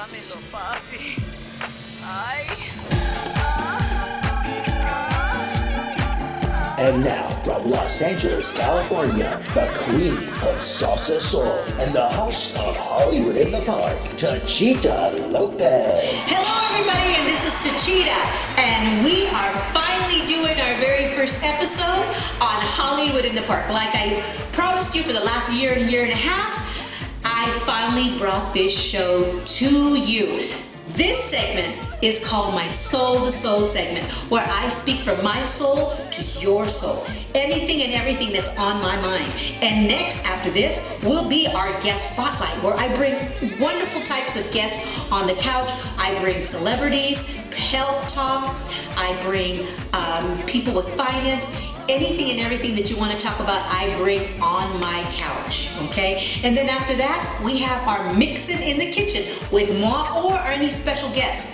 dámelo, papi. Ay. And now, from Los Angeles, California, the queen of salsa soul and the host of Hollywood in the Park, Techeetah Lopez. Hello, everybody, and this is Techeetah, and we are finally doing our very first episode on Hollywood in the Park. Like I promised you for the last year and a half, I finally brought this show to you. This segment is called my Soul to Soul segment, where I speak from my soul to your soul. Anything and everything that's on my mind. And next, after this, will be our guest spotlight, where I bring wonderful types of guests on the couch. I bring celebrities, health talk, I bring people with finance. Anything and everything that you want to talk about, I bring on my couch, okay? And then after that, we have our mixing in the kitchen with moi or any special guests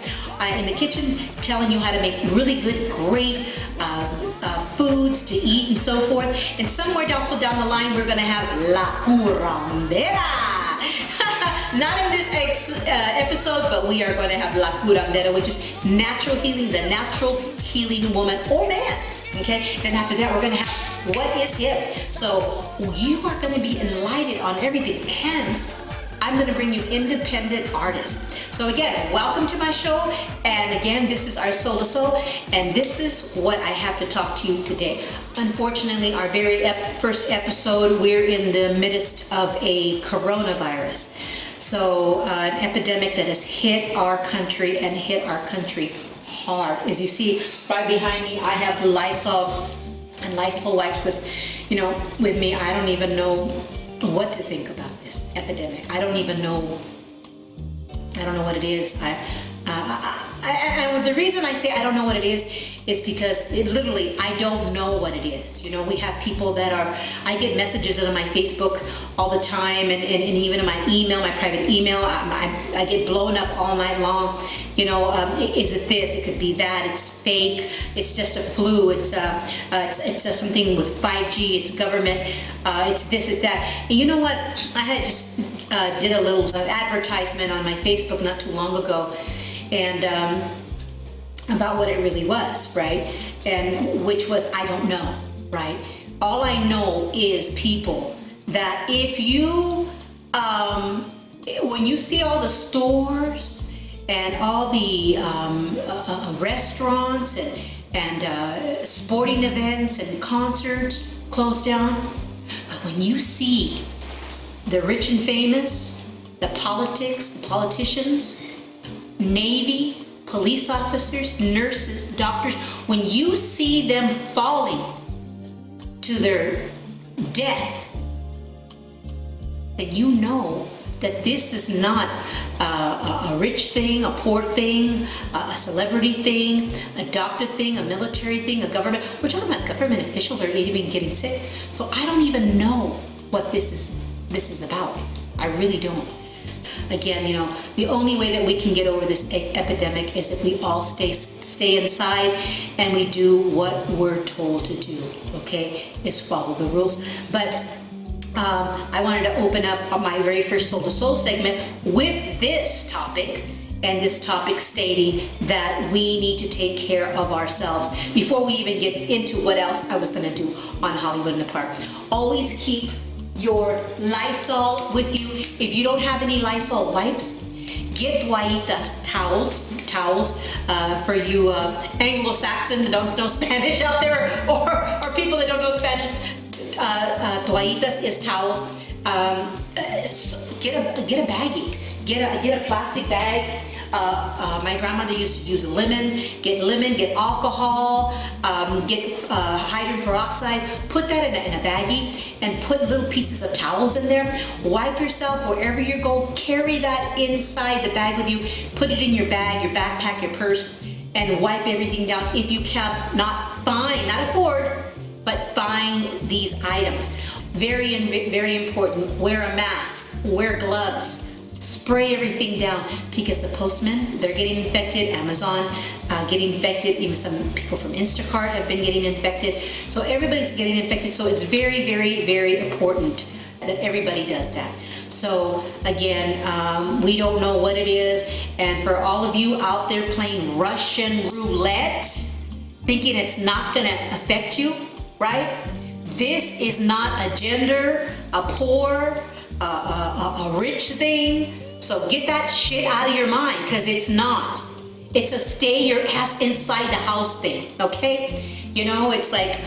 in the kitchen, telling you how to make really good, great foods to eat and so forth. And somewhere also down the line, we're gonna have La Curandera. Not in this episode, but we are gonna have La Curandera, which is natural healing, the natural healing woman or man. Okay, then after that we're gonna have what is hip. So you are gonna be enlightened on everything, and I'm gonna bring you independent artists. So again, welcome to my show, and again, this is our Soul to Soul, and this is what I have to talk to you today. Unfortunately, our very first episode, we're in the midst of a coronavirus. So an epidemic that has hit our country and hit our country hard. As you see right behind me, I have the Lysol and Lysol wipes with me. I don't even know what to think about this epidemic. I don't know what it is. The reason I say I don't know what it is because literally I don't know what it is. You know, we have people that I get messages on my Facebook all the time, and even in my email, my private email, I get blown up all night long. You know, is it this? It could be that. It's fake. It's just a flu. It's something with 5G. It's government. It's this. It's that. And you know what? I had just did a little advertisement on my Facebook not too long ago, and about what it really was, right? And which was, I don't know, right? All I know is, people, that if you, when you see all the stores and all the restaurants and sporting events and concerts closed down, but when you see the rich and famous, the politicians, Navy, police officers, nurses, doctors, when you see them falling to their death, then you know that this is not a rich thing, a poor thing, a celebrity thing, a doctor thing, a military thing, a government. We're talking about government officials are even getting sick. So I don't even know what this is about. I really don't. Again, you know, the only way that we can get over this epidemic is if we all stay inside and we do what we're told to do, okay? Is follow the rules. But I wanted to open up my very first Soul to Soul segment with this topic, and this topic stating that we need to take care of ourselves before we even get into what else I was going to do on Hollywood in the Park. Always keep your Lysol with you. If you don't have any Lysol wipes, get toallitas, towels for you Anglo-Saxon that don't know Spanish out there, or people that don't know Spanish. Toallitas is towels. Get a baggie. Get a plastic bag. My grandmother used to use lemon, get alcohol, get hydrogen peroxide, put that in a baggie, and put little pieces of towels in there. Wipe yourself wherever you go. Carry that inside the bag with you. Put it in your bag, your backpack, your purse, and wipe everything down. If you can't, not afford, but find these items. Very, very important. Wear a mask, wear gloves. Spray everything down, because the postmen, they're getting infected. Amazon getting infected. Even some people from Instacart have been getting infected. So everybody's getting infected. So it's very, very, very important that everybody does that. So again, we don't know what it is. And for all of you out there playing Russian roulette, thinking it's not gonna affect you, right? This is not a gender, a poor, a rich thing. So get that shit out of your mind, because it's not. It's a stay your ass inside the house thing, okay? You know, it's like,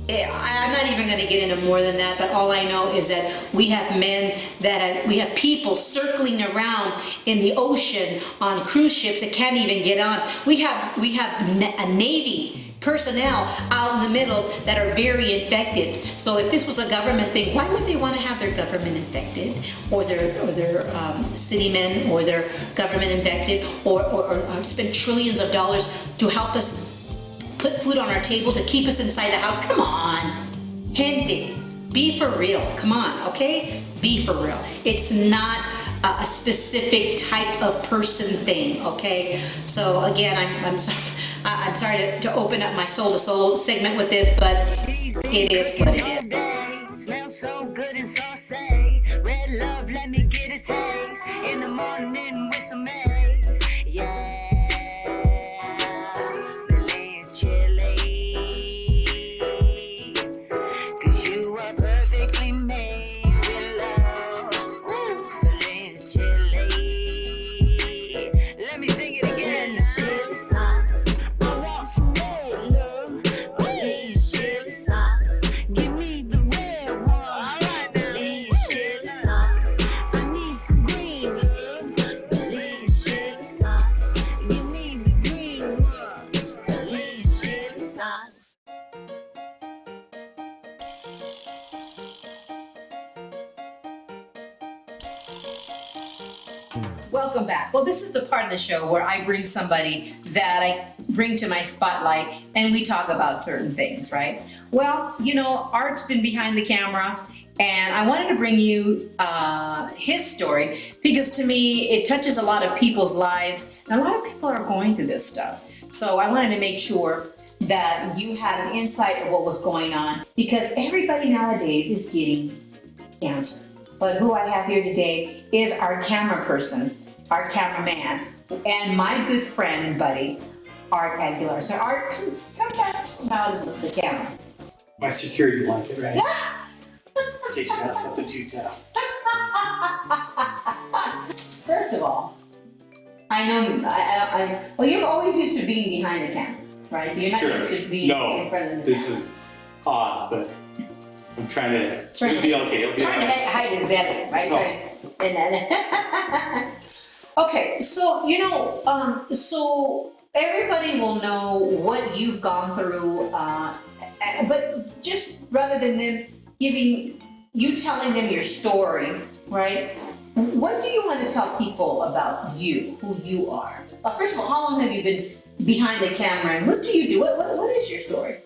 I'm not even going to get into more than that, but all I know is that we have men we have people circling around in the ocean on cruise ships that can't even get on. We have a Navy personnel out in the middle that are very infected. So if this was a government thing, why would they want to have their government infected, or their city men, or their government infected, or spend trillions of dollars to help us put food on our table to keep us inside the house? Come on, gente, be for real. Come on, okay? Be for real. It's not a specific type of person thing, okay? So again, I'm sorry to open up my soul to soul segment with this, but it is what it is. Smells so good and saucy. Red love, let me get a taste. In the morning with some eggs. Yeah. Feeling chilly. 'Cause you are perfectly made with love. Feeling chilly. Let me sing it again. I want some more love. Please, chili sauce. Give me the red one. All right now. Please, chili sauce. I need some green love. Please, chili sauce. Give me the green one. Please, chili sauce. Welcome back. Well, this is the part of the show where I bring somebody that I bring to my spotlight and we talk about certain things, right? Well, you know, Art's been behind the camera, and I wanted to bring you his story because to me it touches a lot of people's lives, and a lot of people are going through this stuff. So I wanted to make sure that you had an insight of what was going on, because everybody nowadays is getting cancer. But who I have here today is our camera person, our cameraman, and my good friend and buddy, Art Aguilar. So Art, come back out of the camera. My security blanket, right? In case you have something to tell. First of all, I know, well, you're always used to being behind the camera, right? So you're not used to being in front of the camera. This is odd, but I'm trying to, it'll be okay. It'll be Trying to okay. hide his belly, right? Okay, so, you know, so everybody will know what you've gone through, but just rather than them telling them your story, right? What do you want to tell people about you, who you are? First of all, how long have you been behind the camera, and what do you do? What is your story?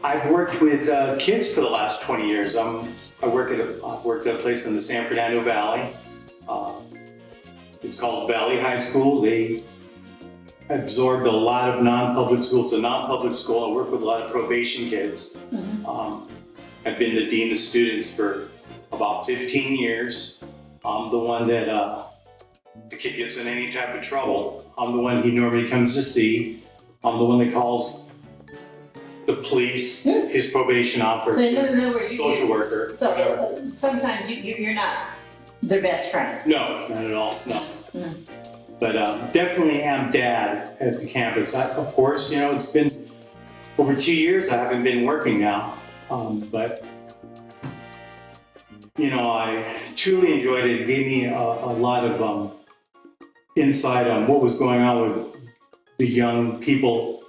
I've worked with kids for the last 20 years. I've worked at a place in the San Fernando Valley. It's called Valley High School. They absorbed a lot of non-public schools. It's a non-public school. I work with a lot of probation kids. I've been the dean of students for about 15 years. I'm the one that the kid gets in any type of trouble. I'm the one he normally comes to see. I'm the one that calls the police, his probation officer, social worker. So sometimes you're not their best friend. No, not at all, no. But definitely am dad at the campus. Of course, you know, it's been over 2 years I haven't been working now. But, you know, I truly enjoyed it. It gave me a lot of insight on what was going on with the young people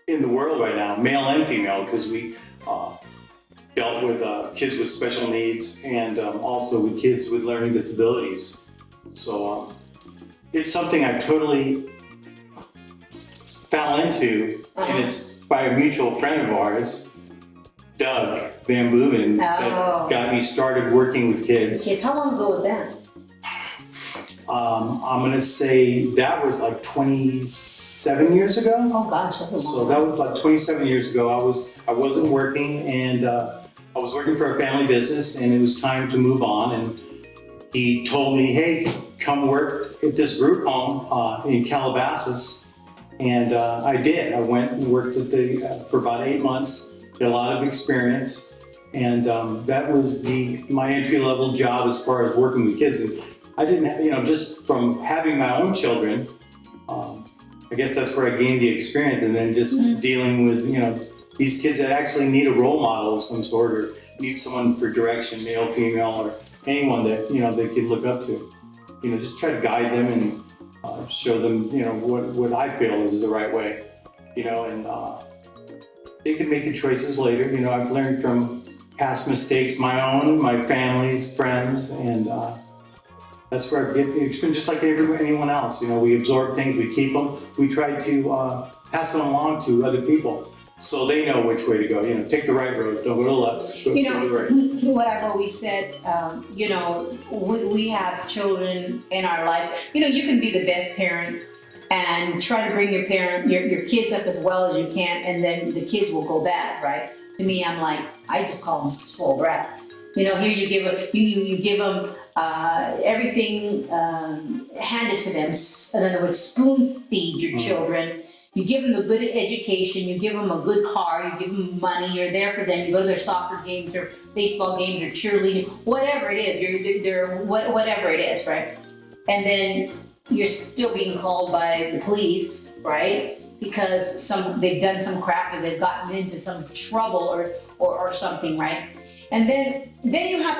in the world right now, male and female, because we dealt with kids with special needs and also with kids with learning disabilities. So it's something I totally fell into, and it's by a mutual friend of ours, Doug Van Booven, that got me started working with kids. Kids, how long ago was that? I'm gonna say that was like 27 years ago. Oh gosh, that was So that was about 27 years ago. I wasn't working, and I I was working for a family business, and it was time to move on. And he told me, "Hey, come work at this group home in Calabasas." And I did. I went and worked at for about 8 months. Got a lot of experience, and that was my entry level job as far as working with kids. And I didn't have, just from having my own children. I guess that's where I gained the experience, and then just dealing with these kids that actually need a role model of some sort, or need someone for direction, male, female, or anyone that they can look up to. Just try to guide them and show them what I feel is the right way. And they can make the choices later. I've learned from past mistakes, my own, my family's, friends, and that's where I get the experience, just like anyone else. We absorb things, we keep them, we try to pass them along to other people so they know which way to go. Take the right road, don't go to the left, go to the right. What I've always said, we have children in our lives. You can be the best parent and try to bring your kids up as well as you can, and then the kids will go bad, right? To me, I'm like, I just call them spoiled brats. Here you give them, you give them everything handed to them. In other words, spoon feed your children. You give them a good education. You give them a good car. You give them money. You're there for them. You go to their soccer games or baseball games or cheerleading, whatever it is. Whatever it is, right? And then you're still being called by the police, right? Because they've done some crap or they've gotten into some trouble or something, right? And then you have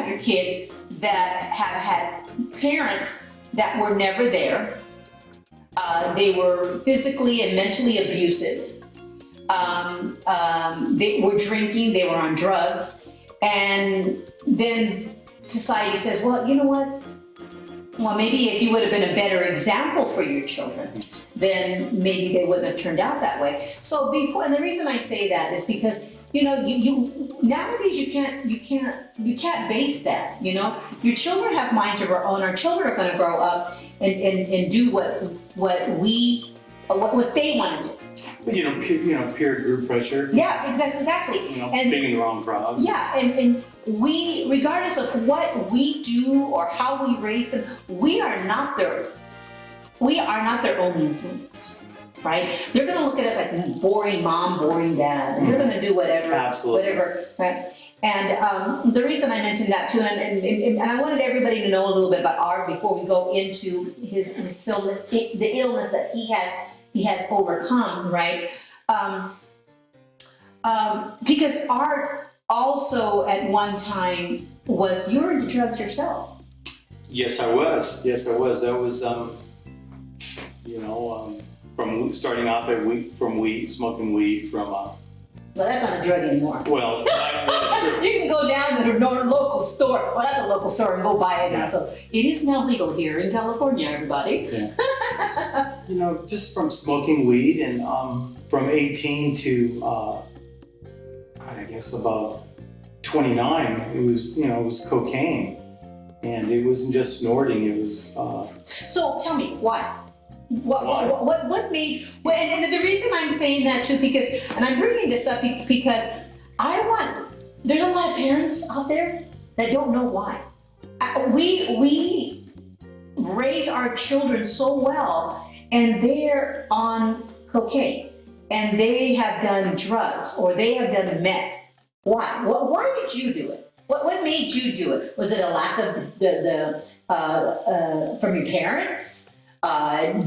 your kids that have had parents that were never there. They were physically and mentally abusive. They were drinking, they were on drugs. And then society says, well, you know what? Well, maybe if you would have been a better example for your children, then maybe they wouldn't have turned out that way. So and the reason I say that is because you nowadays you can't base that. Your children have minds of their own. Our children are going to grow up and do what they want to do. Peer group pressure. Yeah, exactly. And being in the wrong crowds. Yeah, and we, regardless of what we do or how we raise them, we are not their only influence. Right? They're going to look at us like boring mom, boring dad, and they're going to do whatever. Absolutely. Whatever. Right? And the reason I mentioned that too, and I wanted everybody to know a little bit about Art before we go into the illness that he has overcome, right? Because Art also at one time you were into drugs yourself. Yes, I was. That was from starting off from weed, smoking weed from. Well, that's not a drug anymore. Well, true. You can go down to the local store, well, not the local store, and go buy it now. So it is now legal here in California, everybody. Yeah. Just from smoking weed, and from 18 to I guess about 29, it was cocaine, and it wasn't just snorting. It was. So tell me why. What made, and the reason I'm saying that too, and I'm bringing this up because there's a lot of parents out there that don't know why. We raise our children so well, and they're on cocaine, and they have done drugs, or they have done meth. Why? Why did you do it? What made you do it? Was it a lack of the from your parents?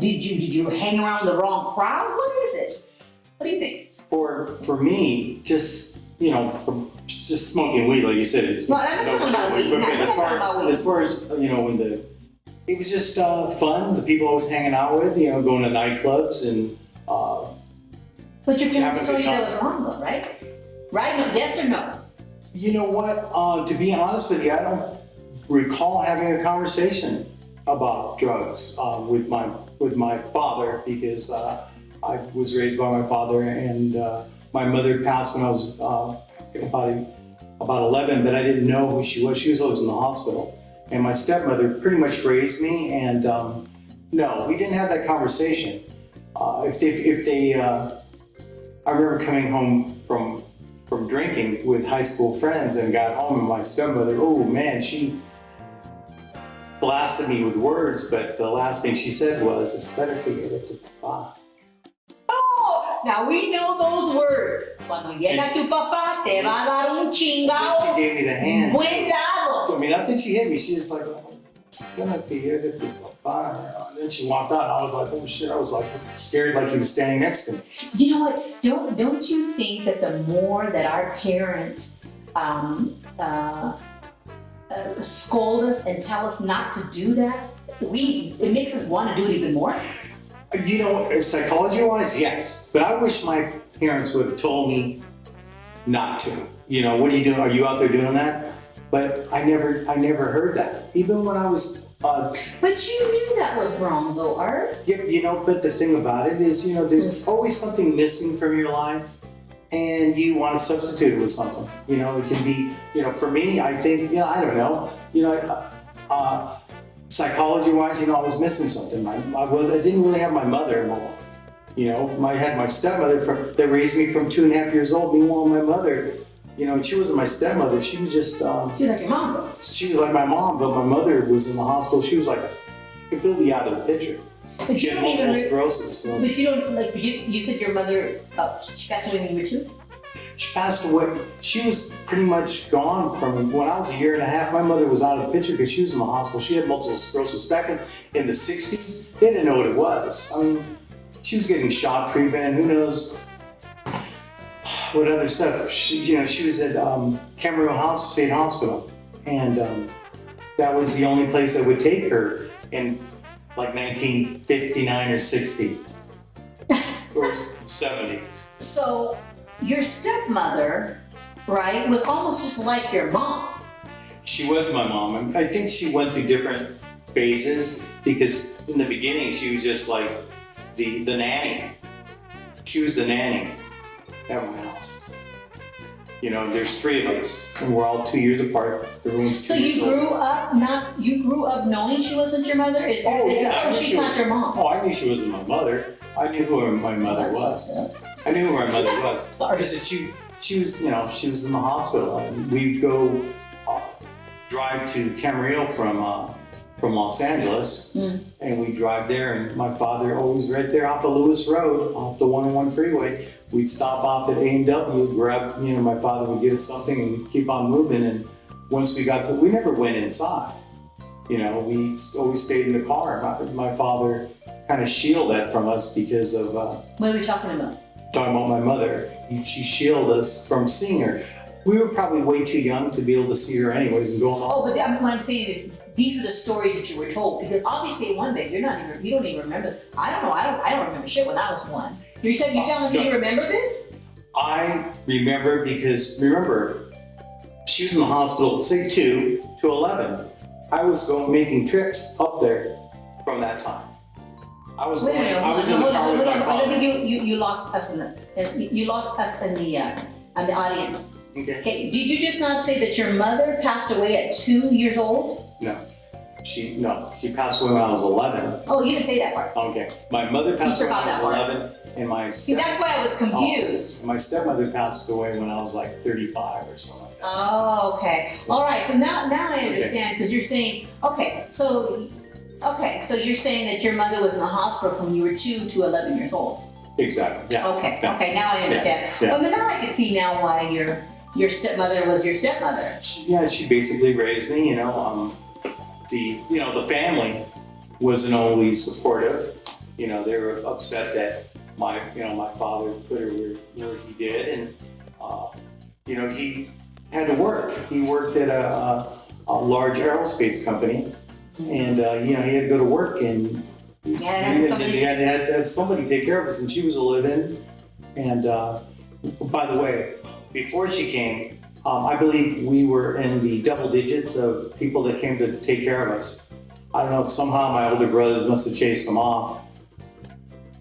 Did you hang around the wrong crowd? What is it? What do you think? For me, just just smoking weed, like you said, it's. No, I'm not talking about weed. As far as when it was just fun. The people I was hanging out with, going to nightclubs and. But your parents told you that was wrong, though, right? Right? No, yes or no? You know what? To be honest with you, I don't recall having a conversation about drugs with my father, because I was raised by my father, and my mother passed when I was about 11, but I didn't know who she was. She was always in the hospital, and my stepmother pretty much raised me. And no, we didn't have that conversation. I remember coming home from from drinking with high school friends and got home, and my stepmother, oh man, she blasted me with words, but the last thing she said was, "It's better to get it to Papa." Oh, now we know those words. Cuando llega tu papá, te va a dar un Then she chingado. gave me the hand. Buen dado. So, I mean, not that she hit me, she just like, "It's gonna be here to Papa." And then she walked out, and I was like, oh shit, I was like scared like he was standing next to me. You know what? Don't you think that the more that our parents scold us and tell us not to do that, it makes us want to do it even more? You know, psychology-wise, yes. But I wish my parents would have told me not to. You know, what are you doing? Are you out there doing that? But I never heard that. Even when I was, But you knew that was wrong, though, Art. yeah, you know. But the thing about it is, you know, there's always something missing from your life, and you want to substitute it with something. You know, it can be, you know, for me, I think, you know, I don't know, you know. Psychology-wise, you know, I was missing something. I didn't really have my mother in my life. You know, I had my stepmother that raised me from 2.5 years old. Meanwhile, my mother, you know, she wasn't my stepmother. She was just. She was like your mom, though. She was like my mom, but my mother was in the hospital. She was like completely out of the picture. But She you had don't even. multiple sclerosis. So But you don't like. You said your mother. She passed away when you were 2. she passed away. She was pretty much gone from when I was 1.5 years. My mother was out of the picture because she was in the hospital. She had multiple sclerosis. Back in the 60s, they didn't know what it was. I mean, she was getting shot treatment. Who knows what other stuff. She was at Camarillo State Hospital. And that was the only place that would take her in like 1959 or 60 or 70. So your stepmother, right, was almost just like your mom. She was my mom, and I think she went through different phases because in the beginning she was just like the nanny. She was the nanny at my house. You know, there's 3 of us, and we're all 2 years apart. Everyone's 2 So years you old. grew up knowing she wasn't your mother? I knew She's she not was- your mom? Oh, I knew she wasn't my mother. I knew who my mother That's was. fucked up. I knew who my mother was. Sorry. Just that she was, you know, she was in the hospital. And we'd go drive to Camarillo from Los Angeles, and we'd drive there. And my father always right there off the Lewis Road, off the 101 freeway. We'd stop off at A&W, grab, you know, my father would get us something, and we'd keep on moving. And once we got we never went inside. You know, we always stayed in the car. My father kind of shielded that from us because of. What are we talking about? Talking about my mother, she shielded us from seeing her. We were probably way too young to be able to see her anyways and go along. Oh, but what I'm saying is these were the stories that you were told, because obviously one day you don't even remember. I don't know. I don't remember shit when I was 1. You're telling me you remember this? I remember because she was in the hospital, say 2 to 11. I was making trips up there from that time. I was Wait a minute. I was in the car with my I father. think you lost us in the audience. Okay. Did you just not say that your mother passed away at 2 years old? No, she passed away when I was 11. Oh, you didn't say that part. Okay, my mother passed away when I was forgot that 11, and my See, that's why I was confused. my stepmother passed away when I was like 35 or something like that. Oh, okay. All right. So now I understand, because you're saying, so you're saying that your mother was in the hospital from you were 2 to 11 years old. Exactly. Yeah. Okay. Yeah. Okay. Now I understand. Yeah. Well, now I can see now why your stepmother was your stepmother. She basically raised me. You know, the family wasn't always supportive. You know, they were upset that my father put her where he did, and you know, he had to work. He worked at a large aerospace company, and you know, he had to go to work, and he had to have somebody take care of us, and she was a live-in. And by the way, before she came, I believe we were in the double digits of people that came to take care of us. I don't know, somehow my older brothers must have chased them off.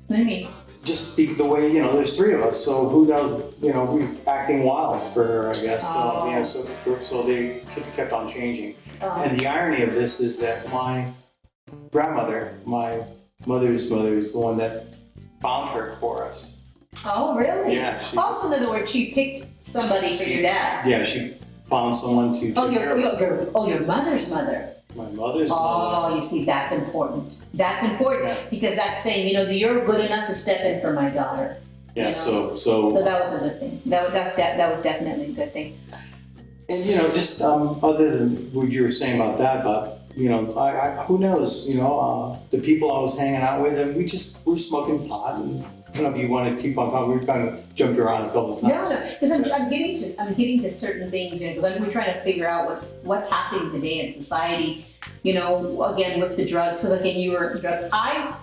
What do you mean? Just the way, you know, there's 3 of us, so who knows, you know, we acting wild for her, I guess. Oh. So, yeah, so they kept on changing. Oh. And the irony of this is that my grandmother, my mother's mother, is the one that found her for us. Oh, really? Yeah. Also, in other words, she picked somebody for your dad. Yeah, she found someone to take care of us. Your mother's mother. My mother's mother. Oh, you see, that's important. That's important because that's saying, you're good enough to step in for my daughter. Yeah, so that was a good thing. That was definitely a good thing. And just other than what you were saying about that, but I who knows? The people I was hanging out with, and we're smoking pot, and I don't know if you want to keep on talking. We kind of jumped around a couple of times. No, because I'm getting to certain things, because we're trying to figure out what's happening today in society. Again with the drugs. So again, you were drugs. I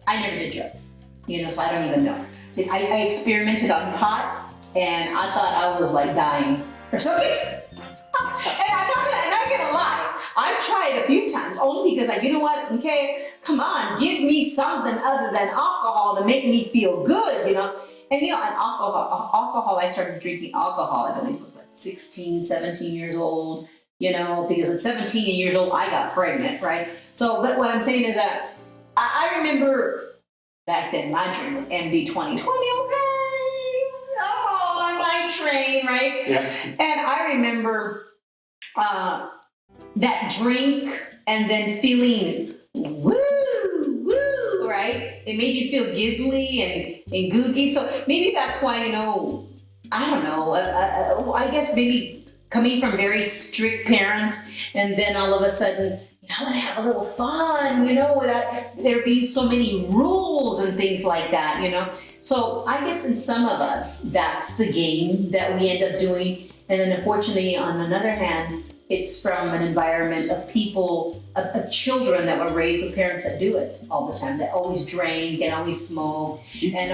never did drugs. So I don't even know. I experimented on pot, and I thought I was like dying or something. And I'm not gonna lie. I tried a few times only because okay, come on, give me something other than alcohol to make me feel good, And alcohol, I started drinking alcohol, I believe it was like 16, 17 years old, because at 17 years old, I got pregnant, right? So, but what I'm saying is that I remember back then my drink was MD 2020, okay? Oh, on my train, right? Yeah. And I remember that drink and then feeling woo, right? It made you feel giggly and googie. So maybe that's why, I don't know. I guess maybe coming from very strict parents, and then all of a sudden, I want to have a little fun, without there being so many rules and things like that, So I guess in some of us, that's the game that we end up doing. And then unfortunately, on another hand, it's from an environment of people, of children that were raised with parents that do it all the time, that always drink and always smoke. And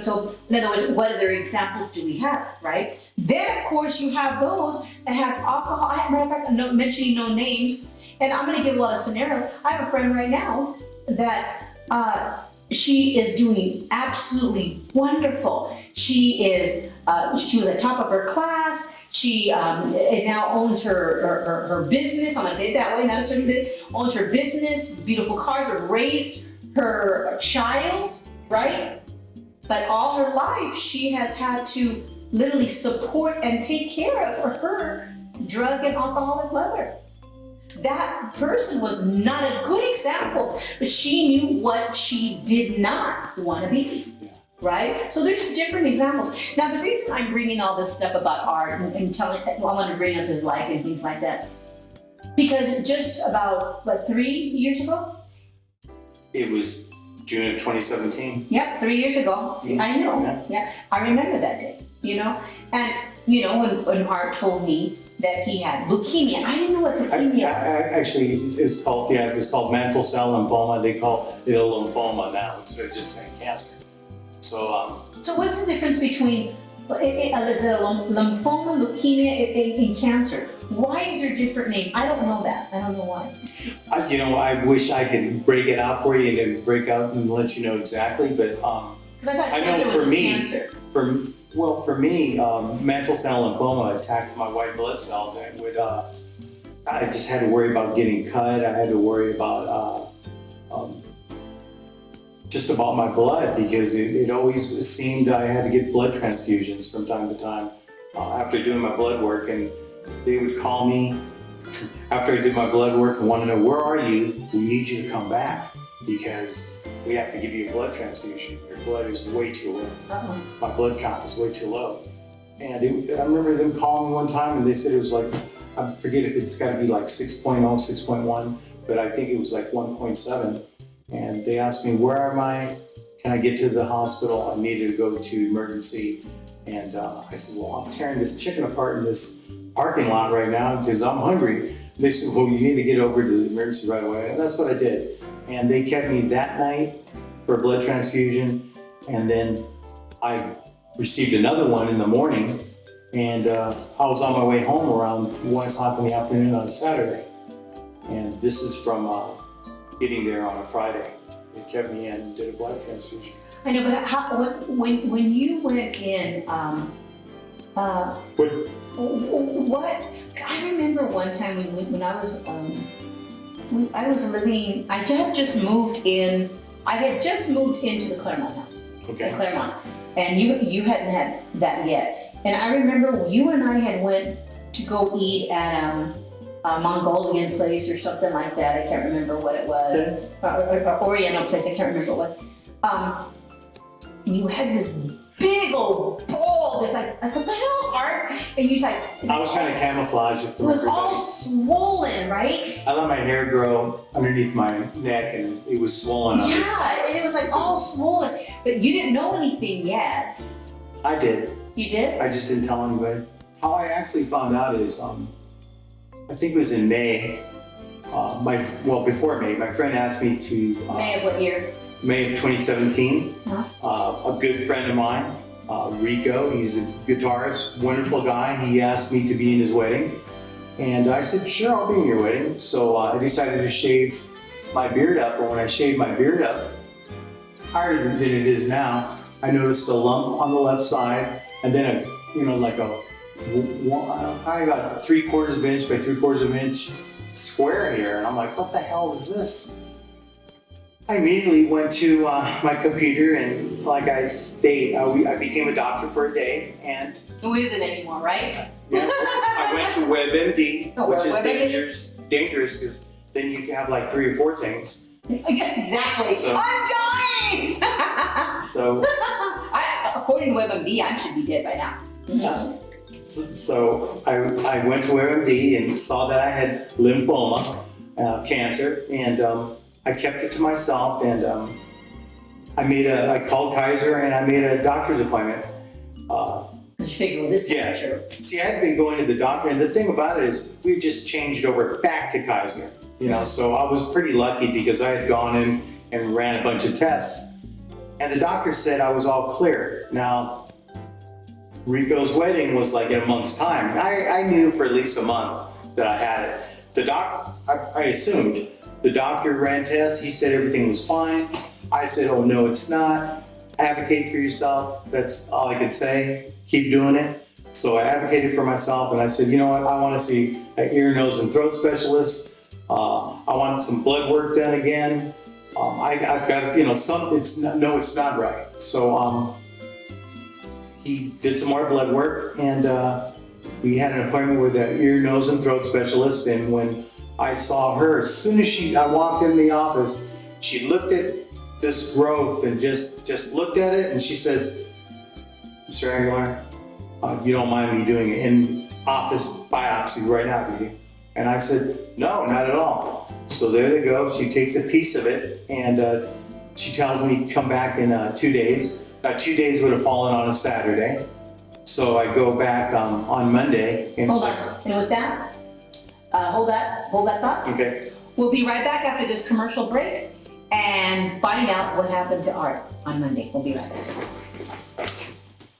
so in other words, what other examples do we have, right? Then, of course, you have those that have alcohol. Matter of fact, I'm mentioning no names, and I'm going to give a lot of scenarios. I have a friend right now that she is doing absolutely wonderful. She was at top of her class. She now owns her business. I'm going to say it that way, not a certain business. Owns her business, beautiful cars, raised her child, right? But all her life, she has had to literally support and take care of her drug and alcoholic mother. That person was not a good example, but she knew what she did not want to be. Right? So there's different examples. Now, the reason I'm bringing all this stuff about art and telling, I want to bring up his life and things like that, because just about, 3 years ago? It was June of 2017. Yep, 3 years ago. See, I know. Yeah, I remember that day, And, when Art told me that he had leukemia, I didn't know what leukemia was. Actually, it's called mantle cell lymphoma. They call it a lymphoma now instead of just saying cancer. So what's the difference between is it a lymphoma, leukemia, and cancer? Why is there different names? I don't know that. I don't know why. I wish I could break it out for you and break out and let you know exactly, but I know for me, cancer. For me, mantle cell lymphoma attacked my white blood cells, and it would I just had to worry about getting cut. I had to worry about just about my blood, because it always seemed I had to get blood transfusions from time to time after doing my blood work, and they would call me after I did my blood work and want to know, where are you? We need you to come back because we have to give you a blood transfusion. Your blood is way too low. Uh-oh. My blood count is way too low. And I remember them calling me one time and they said it was like, I forget if it's got to be like 6.0, 6.1, but I think it was like 1.7. And they asked me, where am I? Can I get to the hospital? I needed to go to emergency. And I said, well, I'm tearing this chicken apart in this parking lot right now because I'm hungry. And they said, well, you need to get over to the emergency right away. And that's what I did. And they kept me that night for a blood transfusion. And then I received another one in the morning. And I was on my way home around 1 o'clock in the afternoon on a Saturday. And this is from getting there on a Friday. They kept me in and did a blood transfusion. I know, but when you went in, what? I remember one time when I was living. I had just moved into the Claremont house. Okay. In Claremont, and you hadn't had that yet. And I remember you and I had went to go eat at a Mongolian place or something like that. I can't remember what it was. Or Oriental place. I can't remember what it was. And you had this big old bowl. This like what the hell, Art? And you like. I was trying to camouflage it. It was all swollen, right? I let my hair grow underneath my neck, and it was swollen. Yeah, and it was like all swollen. But you didn't know anything yet. I did. You did? I just didn't tell anybody. How I actually found out is, I think it was in May. Before May, my friend asked me to. May of what year? May of 2017. A good friend of mine, Rico, he's a guitarist, wonderful guy. He asked me to be in his wedding. And I said, sure, I'll be in your wedding. So I decided to shave my beard up. But when I shaved my beard up, higher than it is now, I noticed a lump on the left side, and then probably about 3/4 of an inch by 3/4 of an inch square here. And I'm like, what the hell is this? I immediately went to my computer, and like I state, I became a doctor for a day, and Who isn't anymore, right? yeah, I went to WebMD, Oh, which is WebMD? dangerous because then you have like 3 or 4 things. Exactly. So- I'm dying. So, According to WebMD, I should be dead by now. so I went to WebMD and saw that I had lymphoma, cancer, and I kept it to myself, and I called Kaiser and I made a doctor's appointment. You figure this Yeah. true. See, I had been going to the doctor, and the thing about it is we just changed over back to Kaiser, so I was pretty lucky because I had gone in and ran a bunch of tests, and the doctor said I was all clear. Now, Rico's wedding was like in a month's time. I knew for at least a month that I had it. I assumed. The doctor ran tests, he said everything was fine. I said, oh no, it's not. Advocate for yourself, that's all I could say. Keep doing it. So I advocated for myself, and I said, you know what, I want to see an ear, nose, and throat specialist. I want some blood work done again. I've got, it's not right. So he did some more blood work, and we had an appointment with an ear, nose, and throat specialist, and when I saw her, as soon as I walked in the office, she looked at this growth and just looked at it, and she says, Mr. Aguilar, you don't mind me doing an in-office biopsy right now, do you? And I said, no, not at all. So there they go. She takes a piece of it, and she tells me to come back in 2 days. Now, 2 days would have fallen on a Saturday. So I go back on Monday. And Hold on. And with that, hold that thought. Okay. We'll be right back after this commercial break and find out what happened to Art on Monday. We'll be right back.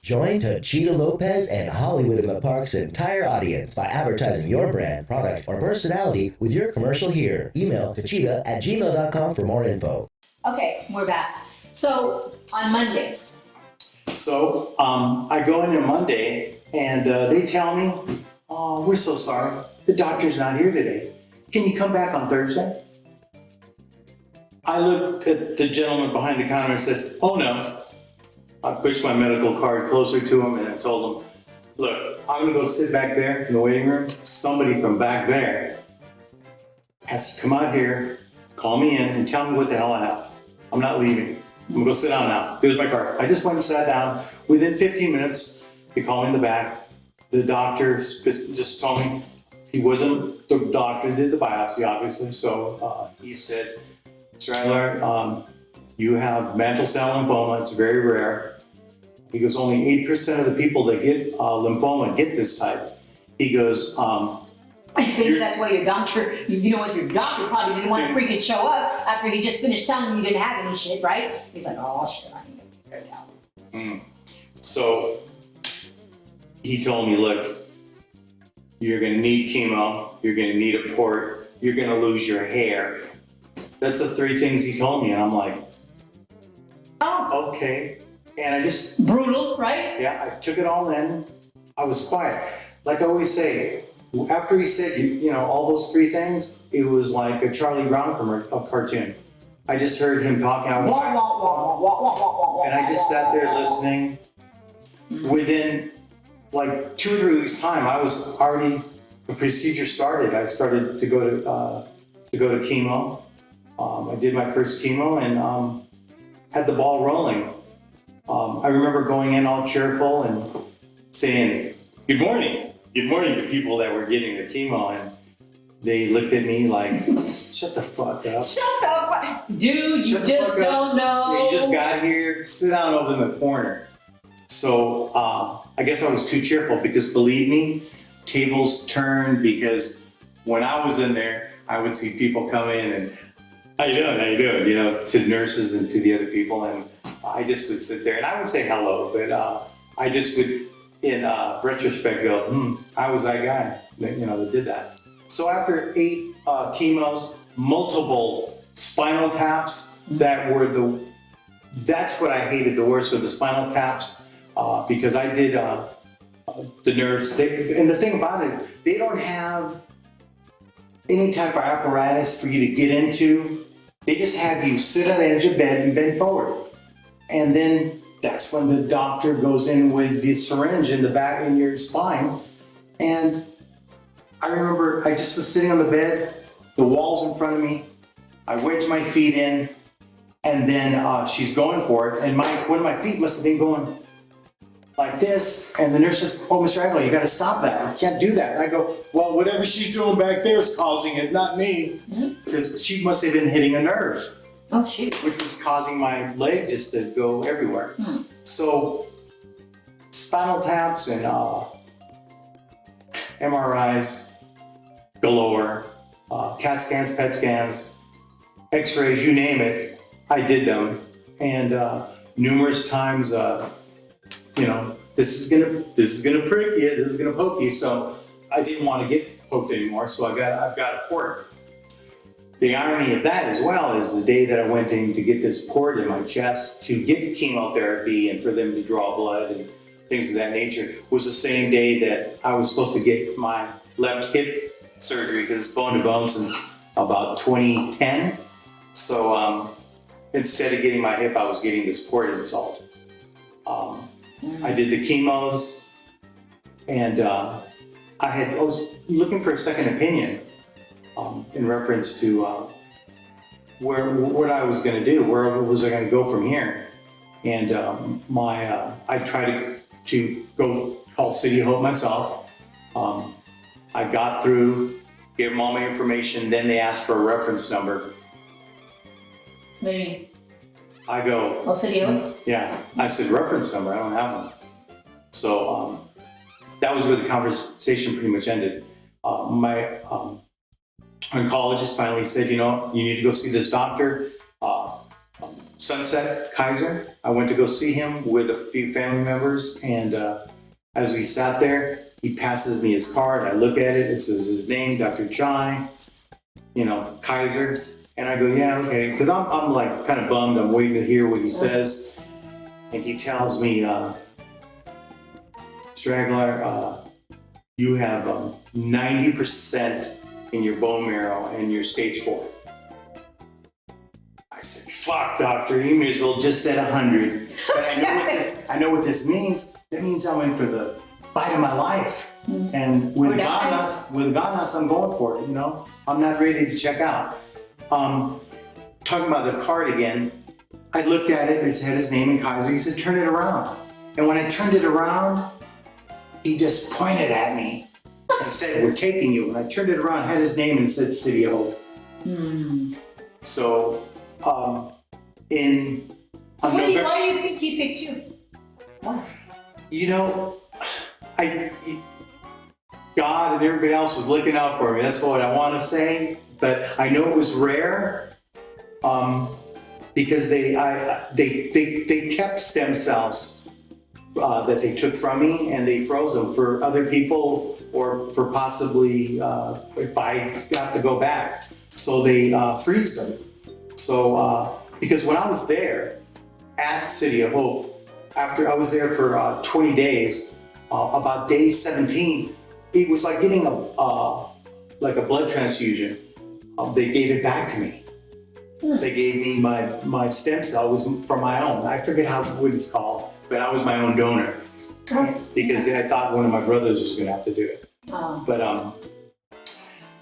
Join Techeetah Lopez and Hollywood in the Park's entire audience by advertising your brand, product, or personality with your commercial here. Email techeetah@gmail.com for more info. Okay, we're back. So, on Monday. So I go in on Monday, and they tell me, oh, we're so sorry. The doctor's not here today. Can you come back on Thursday? I looked at the gentleman behind the counter and said, oh no. I pushed my medical card closer to him, and I told him, look, I'm gonna go sit back there in the waiting room. Somebody from back there has to come out here, call me in, and tell me what the hell I have. I'm not leaving. I'm gonna go sit down now. Here's my card. I just went and sat down. Within 15 minutes, they called me in the back. The doctor just told me he wasn't, the doctor did the biopsy, obviously. So he said, Mr. Adler, you have mantle cell lymphoma. It's very rare. He goes, only 8% of the people that get lymphoma get this type. He goes, Maybe that's why your doctor, your doctor probably didn't want to freaking show up after he just finished telling you you didn't have any shit, right? He's like, oh shit, I need to get prepared now. So he told me, look, you're gonna need chemo, you're gonna need a port, you're gonna lose your hair. That's the 3 things he told me, and I'm like, oh, okay. And I just, brutal, right? yeah, I took it all in. I was quiet. Like I always say, after he said, all those 3 things, it was like a Charlie Brown cartoon. I just heard him talking. And I just sat there listening. Within like 2 or 3 weeks' time, I was already, the procedure started. I started to go to chemo. I did my first chemo and had the ball rolling. I remember going in all cheerful and saying, good morning to people that were getting the chemo, and they looked at me like, shut the fuck up. Shut the fuck, dude, you just don't know. You just got here, sit down over in the corner. So I guess I was too cheerful, because believe me, tables turned, because when I was in there, I would see people come in and, how you doing, you know, to the nurses and to the other people, and I just would sit there and I would say hello, but I just would, in retrospect, go, I was that guy that, you know, that did that. So after 8 chemos, multiple spinal taps, that's what I hated the worst, with the spinal taps, because I did the nerves. And the thing about it, they don't have any type of apparatus for you to get into. They just have you sit on the edge of bed and bend forward. And then that's when the doctor goes in with the syringe in the back in your spine. And I remember I just was sitting on the bed, the wall's in front of me. I wedged my feet in, and then she's going for it. And one of my feet must have been going like this. And the nurse says, oh, Mr. Aguilar, you got to stop that. I can't do that. And I go, well, whatever she's doing back there is causing it, not me. Because she must have been hitting a nerve. Oh, shoot. Which was causing my leg just to go everywhere. So spinal taps and MRIs galore, CAT scans, PET scans, X-rays, you name it, I did them. And numerous times, you know, this is gonna prick you, this is gonna poke you. So I didn't want to get poked anymore. So I've got a port. The irony of that as well is the day that I went in to get this port in my chest to get chemotherapy and for them to draw blood and things of that nature was the same day that I was supposed to get my left hip surgery, because it's bone to bone since about 2010. So instead of getting my hip, I was getting this port installed. I did the chemos, and I was looking for a second opinion in reference to what I was going to do, where was I going to go from here. And I tried to go call City of Hope myself. I got through, gave them all my information, then they asked for a reference number. Maybe. I go, Oh, City of Hope? yeah. I said, reference number, I don't have one. So that was where the conversation pretty much ended. My oncologist finally said, you know, you need to go see this doctor, Sunset Kaiser. I went to go see him with a few family members, and as we sat there, he passes me his card. I look at it, it says his name, Dr. Chai, you know, Kaiser. And I go, yeah, okay, because I'm like kind of bummed. I'm waiting to hear what he says. And he tells me, Mr. Aguilar, you have 90% in your bone marrow and you're stage 4. I said, fuck, doctor, you may as well just said 100. But I know what this means. That means I'm in for the fight of my life. And with Ganas, I'm going for it, you know? I'm not ready to check out. Talking about the card again, I looked at it, it had his name in Kaiser. He said, turn it around. And when I turned it around, he just pointed at me and said, we're taking you. When I turned it around, it had his name and it said City of Hope. So, why do you think he picked you? Why? You know, God and everybody else was looking out for me. That's what I want to say. But I know it was rare because they kept stem cells that they took from me, and they froze them for other people or for possibly if I have to go back. So they freeze them. So because when I was there at City of Hope, after I was there for 20 days, about day 17, it was like getting a blood transfusion. They gave it back to me. they gave me my stem cell was from my own. I forget what it's called, but I was my own donor because I thought one of my brothers was going to have to do it. But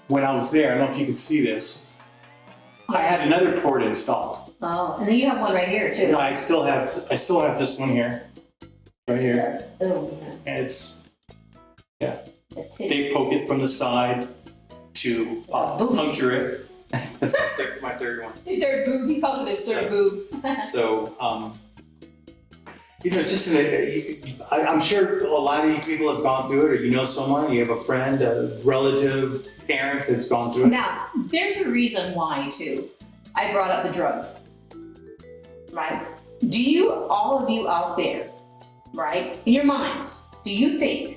when I was there, I don't know if you can see this. I had another port installed. Oh, and then you have one right here too. You know, I still have this one here, right here, Oh, and it's that's it. they poke it from the side to puncture it. That's my third one. Third boob. He calls it his third boob. So, you know, I'm sure a lot of you people have gone through it, or you know someone, you have a friend, a relative, parent that's gone through it. Now, there's a reason why too. I brought up the drugs, right? Do you, all of you out there, right, in your minds, do you think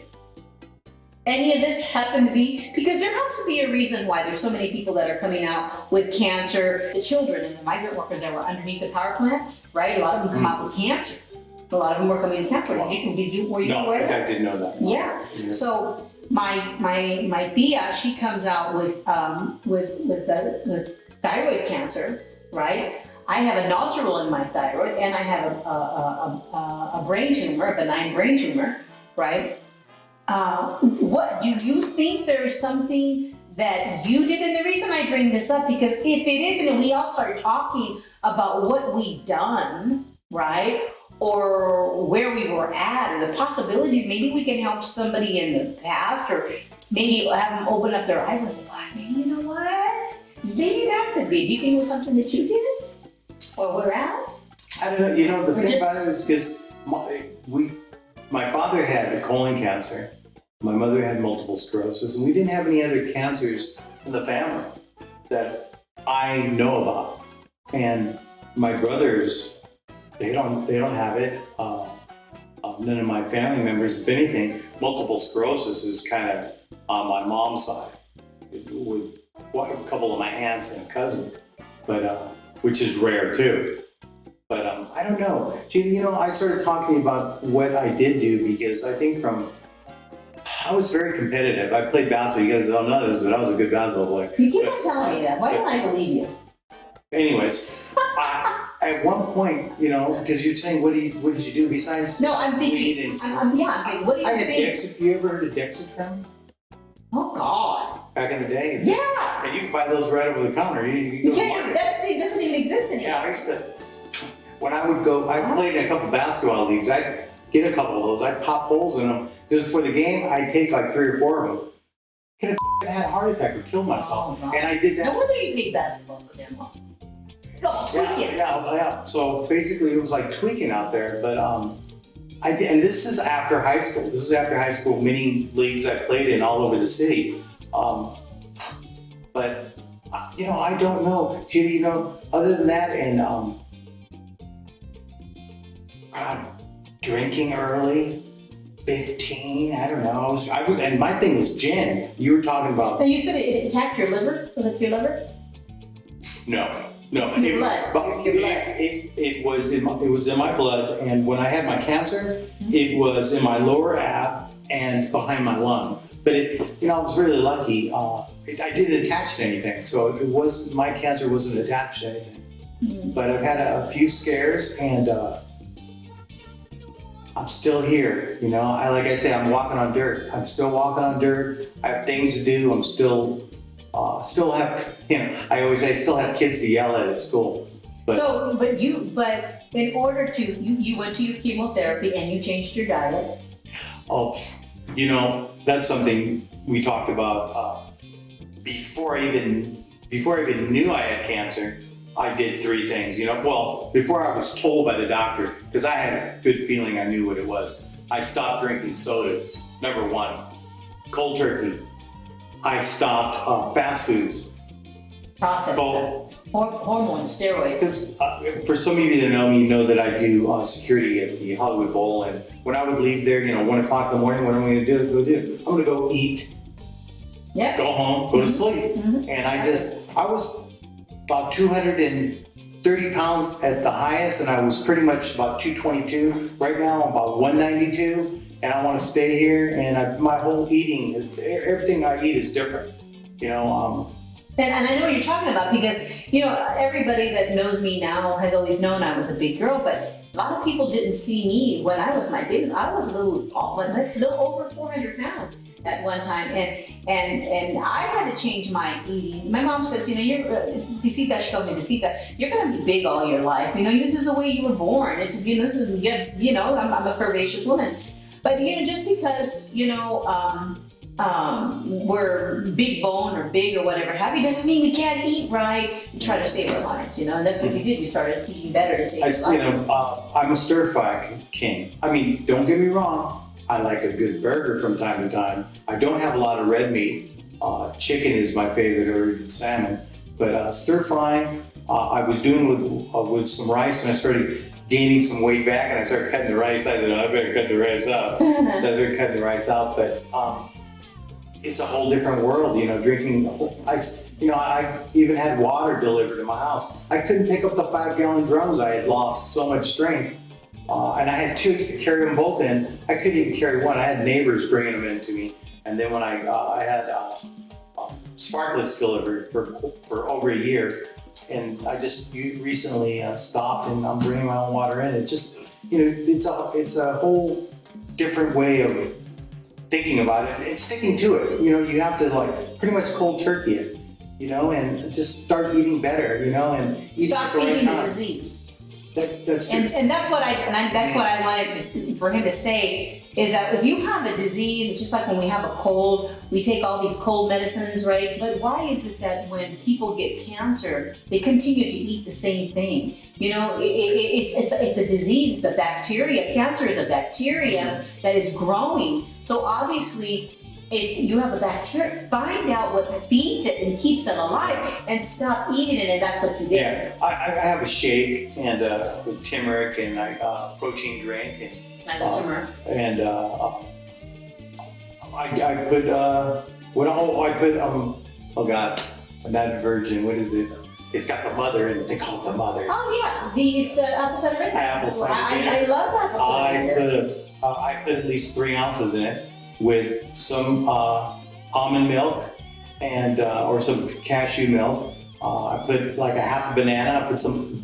any of this happened to be, because there has to be a reason why there's so many people that are coming out with cancer, the children and the migrant workers that were underneath the power plants, right? A lot of them come out with cancer. A lot of them were coming with cancer. Were you No, aware of that? I didn't know that. Yeah. So my tia, she comes out with the thyroid cancer, right? I have a nodule in my thyroid, and I have a brain tumor, a benign brain tumor, right? What do you think there's something that you did? And the reason I bring this up, because if it isn't, and we all start talking about what we done, right? Or where we were at, or the possibilities, maybe we can help somebody in the past, or maybe have them open up their eyes and say, well, maybe you know what? Maybe that could be. Do you think it was something that you did? Or we're at? I don't know. You know, the thing about it is because my father had colon cancer, my mother had multiple sclerosis, and we didn't have any other cancers in the family that I know about. And my brothers, they don't have it. None of my family members, if anything, multiple sclerosis is kind of on my mom's side, with a couple of my aunts and a cousin, but which is rare too. But I don't know. You know, I started talking about what I did do because I think I was very competitive. I played basketball. You guys don't know this, but I was a good basketball player. You keep on telling me that. Why don't I believe you? Anyways, at one point, you know, because you're saying, what did you do besides? No, I'm thinking. I'm thinking. What do you think? You ever heard of Dexatron? Oh God. Back in the day. Yeah. And you can buy those right over the counter. You go to can't. market. That thing doesn't even exist anymore. Yeah, I used to. When I would go, I played in a couple basketball leagues. I'd get a couple of those. I'd pop holes in them. Just for the game, I'd take like 3 or 4 of them. Could have had a heart attack or killed myself. Oh, and I did that. No wonder you played basketball so damn well. Go tweak it. Yeah. So basically, it was like tweaking out there. But I did, and this is after high school. This is after high school. Many leagues I played in all over the city. But you know, I don't know. You know, other than that, and drinking early, 15. I don't know. I was, and my thing was gin. You were talking about. So you said it attacked your liver? Was it your liver? No. Your blood. Your blood. It was in my blood, and when I had my cancer, it was in my lower ab and behind my lung. But I was really lucky. I didn't attach to anything, so my cancer wasn't attached to anything. Mm-hmm. But I've had a few scares, and I'm still here. You know, like I say, I'm walking on dirt. I'm still walking on dirt. I have things to do. I'm still have, I always say, I still have kids to yell at school. But in order to, you went to your chemotherapy and you changed your diet. Oh, you know, that's something we talked about before I even knew I had cancer. I did 3 things, you know. Well, before I was told by the doctor, because I had a good feeling I knew what it was. I stopped drinking sodas, number 1. Cold turkey. I stopped fast foods. Processed hormones, steroids. For some of you that know me, know that I do security at the Hollywood Bowl, and when I would leave there, 1 o'clock in the morning, what am I going to do? I'm going to go eat, go home, go to sleep. Mm-hmm. And I was about 230 pounds at the highest, and I was pretty much about 222. Right now, I'm about 192. And I want to stay here, and my whole eating, everything I eat is different. You know, And I know what you're talking about because, everybody that knows me now has always known I was a big girl, but a lot of people didn't see me when I was my biggest. I was a little over 400 pounds at one time, and I had to change my eating. My mom says, you're Techeetah, she calls me Techeetah, you're gonna be big all your life. This is the way you were born. I'm a curvaceous woman. But just because we're big bone or big or whatever have you doesn't mean we can't eat right and try to save our lives. And that's what you did. You started eating better to save your life. I'm a stir fry king. I mean, don't get me wrong. I like a good burger from time to time. I don't have a lot of red meat. Chicken is my favorite, or even salmon. But stir frying, I was doing with some rice, and I started gaining some weight back, and I started cutting the rice. I said, I better cut the rice out. So I started cutting the rice out. But it's a whole different world, drinking. I even had water delivered to my house. I couldn't pick up the 5-gallon drums. I had lost so much strength. And I had 2 weeks to carry them both in. I couldn't even carry one. I had neighbors bringing them in to me. And then when I had sparklets delivered for over a year, and I just recently stopped, and I'm bringing my own water in. It just, it's a whole different way of thinking about it and sticking to it. You have to pretty much cold turkey it, and just start eating better, and stop eating the disease. That's true. And that's what I wanted for him to say, is that if you have a disease, it's just like when we have a cold, we take all these cold medicines, right? But why is it that when people get cancer, they continue to eat the same thing? It's a disease, the bacteria. Cancer is a bacteria that is growing. So obviously, if you have a bacteria, find out what feeds it and keeps it alive, and stop eating it, and that's what you did. Yeah, I have a shake and with turmeric and protein drink, and I love turmeric. And I put oh God, not virgin. What is it? It's got the mother in it. They call it the mother. Oh yeah, it's apple cider vinegar. Apple cider vinegar. I love apple cider vinegar. I put at least 3 ounces in it, with some almond milk and or some cashew milk. I put like a half a banana. I put some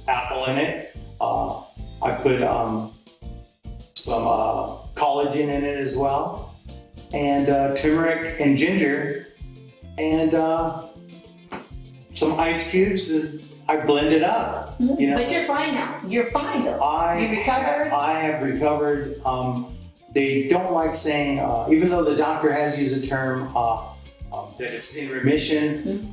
apple in it. I put some collagen in it as well, and turmeric and ginger, and some ice cubes. And I blend it up. But you're fine now. You're fine though. You recovered. I have recovered. They don't like saying, even though the doctor has used the term that it's in remission,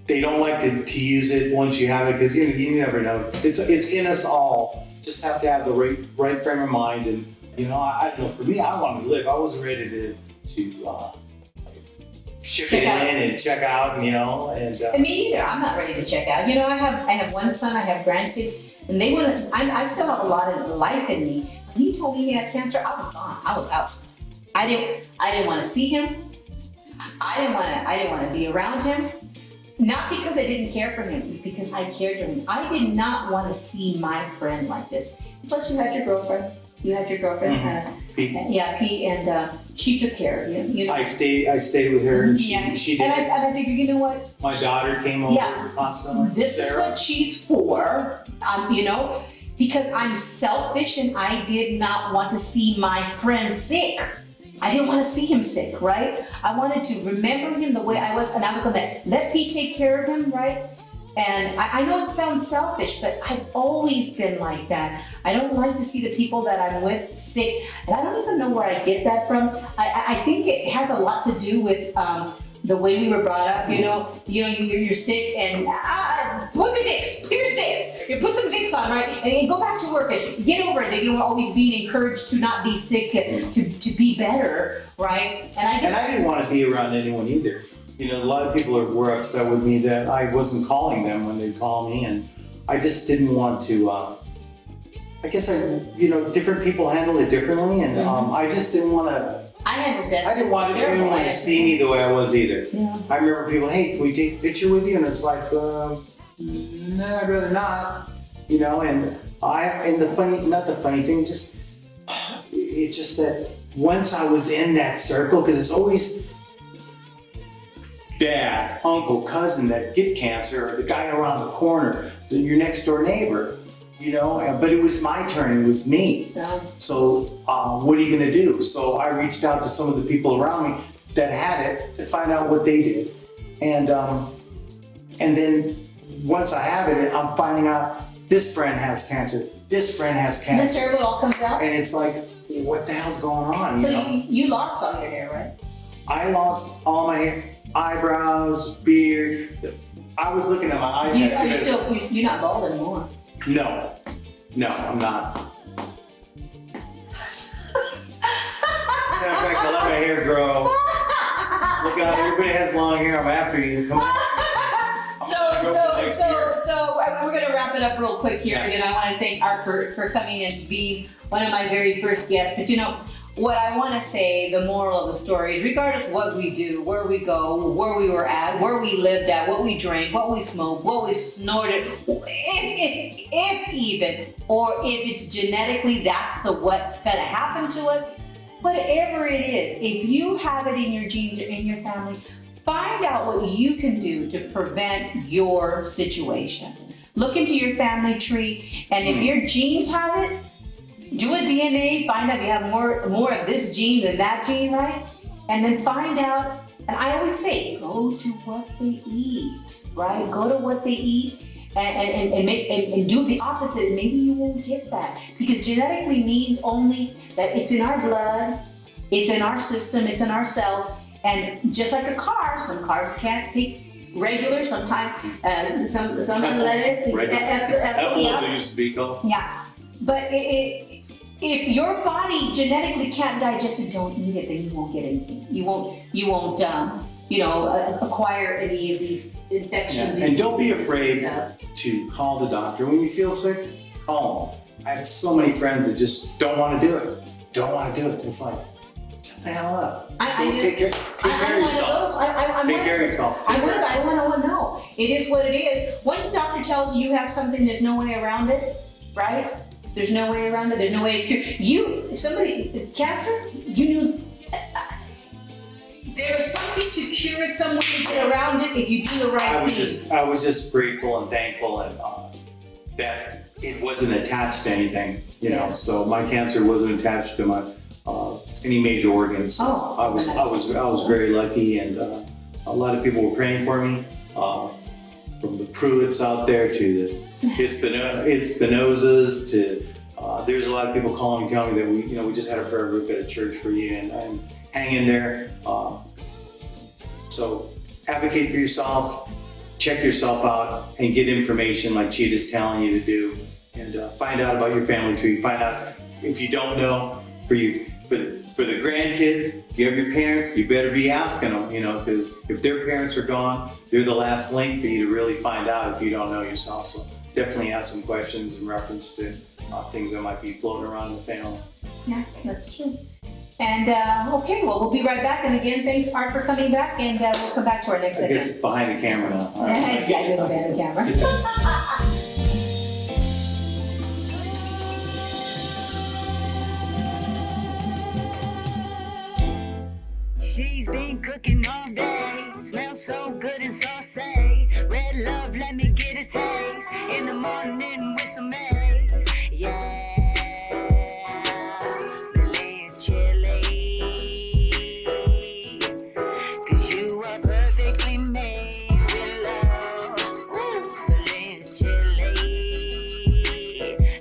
they don't like to use it once you have it, because you never know. It's in us all. Just have to have the right frame of mind, and I don't know. For me, I wanted to live. I wasn't ready to ship it in and check out, and me either. I'm not ready to check out. I have one son. I have grandkids, and they want to. I still have a lot of life in me. When he told me he had cancer, I was gone. I was out. I didn't want to see him. I didn't want to be around him. Not because I didn't care for him, because I cared for him. I did not want to see my friend like this. Plus, you had your girlfriend. P, and she took care of you. I stayed with her, and she did. And I figured, you know what? My daughter came over constantly. This is what she's for. Because I'm selfish, and I did not want to see my friend sick. I didn't want to see him sick, right? I wanted to remember him the way I was, and I was going to let Pete take care of him, right? And I know it sounds selfish, but I've always been like that. I don't like to see the people that I'm with sick, and I don't even know where I get that from. I think it has a lot to do with the way we were brought up. You're sick, and put the Vicks. Here's this. You put some Vicks on, right, and go back to work and get over it. You're always being encouraged to not be sick, to be better, right? And I didn't want to be around anyone either. A lot of people were upset with me that I wasn't calling them when they'd call me, and I just didn't want to. I guess different people handle it differently, and I just didn't want to. I handled it. I didn't want anyone to see me the way I was either. Yeah. I remember people, hey, can we take a picture with you? And it's like, no, I'd rather not. And the funny thing, it's just that once I was in that circle, because it's always dad, uncle, cousin that get cancer, or the guy around the corner, your next door neighbor, but it was my turn, it was me. Yeah. So what are you gonna do? So I reached out to some of the people around me that had it to find out what they did. And then once I have it, I'm finding out this friend has cancer, this friend has And then cancer. terrible all comes out. And it's like, what the hell's going on? So you know? you lost all your hair, right? I lost all my hair, eyebrows, beard. I was looking at my iPad Are you today. you're not bald anymore? No, I'm not. Matter of fact, I let my hair grow. Look out, everybody has long hair. I'm after you. Come on. So we're gonna wrap it up real quick here. Yeah. I want to thank Art for coming and being one of my very first guests. But what I want to say, the moral of the story is, regardless of what we do, where we go, where we were at, where we lived at, what we drank, what we smoked, what we snorted, if even, or if it's genetically, that's what's gonna happen to us. Whatever it is, if you have it in your genes or in your family, find out what you can do to prevent your situation. Look into your family tree, and if your genes have it, do a DNA, find out if you have more of this gene than that gene, right? And then find out, and I always say, go to what they eat, right? Go to what they eat and do the opposite, and maybe you won't get that. Because genetically means only that it's in our blood, it's in our system, it's in our cells, and just like a car, some cars can't take regular, sometimes some let it. Ethyl used to be called. Yeah, but if your body genetically can't digest it, don't eat it. Then you won't get anything. You won't acquire any of these infections. Yeah. And don't be afraid to call the doctor when you feel sick. Call them. I have so many friends that just don't want to do it. It's like, shut the hell up. Take care of yourself. Take care of yourself. I want to know. It is what it is. Once the doctor tells you have something, there's no way around it, right? There's no way around it. There's no way to cure. Cancer, you knew. There's something to cure it, some way to get around it if you do the right things. I was just grateful and thankful and that it wasn't attached to anything, So my cancer wasn't attached to my any major organs. Oh, I was very lucky, and a lot of people were praying for me. From the Pruitts out there to the Espinosas to there's a lot of people calling and telling me that we just had a prayer group at a church for you, and hang in there. So advocate for yourself, check yourself out, and get information like Cheetah's telling you to do, and find out about your family tree. Find out if you don't know. For the grandkids, you have your parents, you better be asking them, because if their parents are gone, they're the last link for you to really find out if you don't know yourself. So definitely ask some questions in reference to things that might be floating around in the family. Yeah, that's true. And okay, well, we'll be right back. And again, thanks, Art, for coming back, and we'll come back to our next segment. I guess it's behind the camera now. All right. Yeah, you're behind the camera. She's been cooking all day, smells so good and saucy. Red love, let me get a taste. In the morning with some eggs, yeah. Release chili, 'cause you are perfectly made with love. Release chili,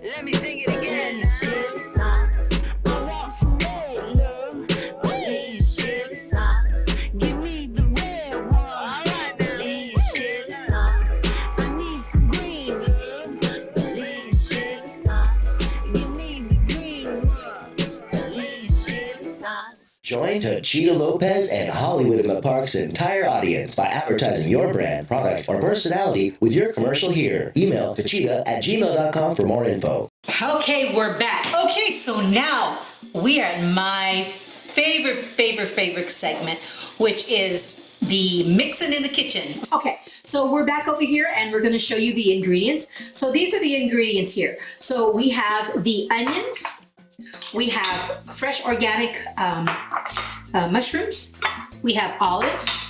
let me sing it again. Chili sauce, I want some more love. Release chili sauce, give me the red one. All right, release chili sauce, I need some green love. Release chili sauce, give me the green one. Release chili sauce. Join Techeetah Lopez and Hollywood in the Park's entire audience by advertising your brand, product, or personality with your commercial here. Email techeetah@gmail.com for more info. Okay, we're back. Okay, so now we are at my favorite segment, which is the mixing in the kitchen. Okay, so we're back over here and we're going to show you the ingredients. So these are the ingredients here. So we have the onions, we have fresh organic mushrooms, we have olives,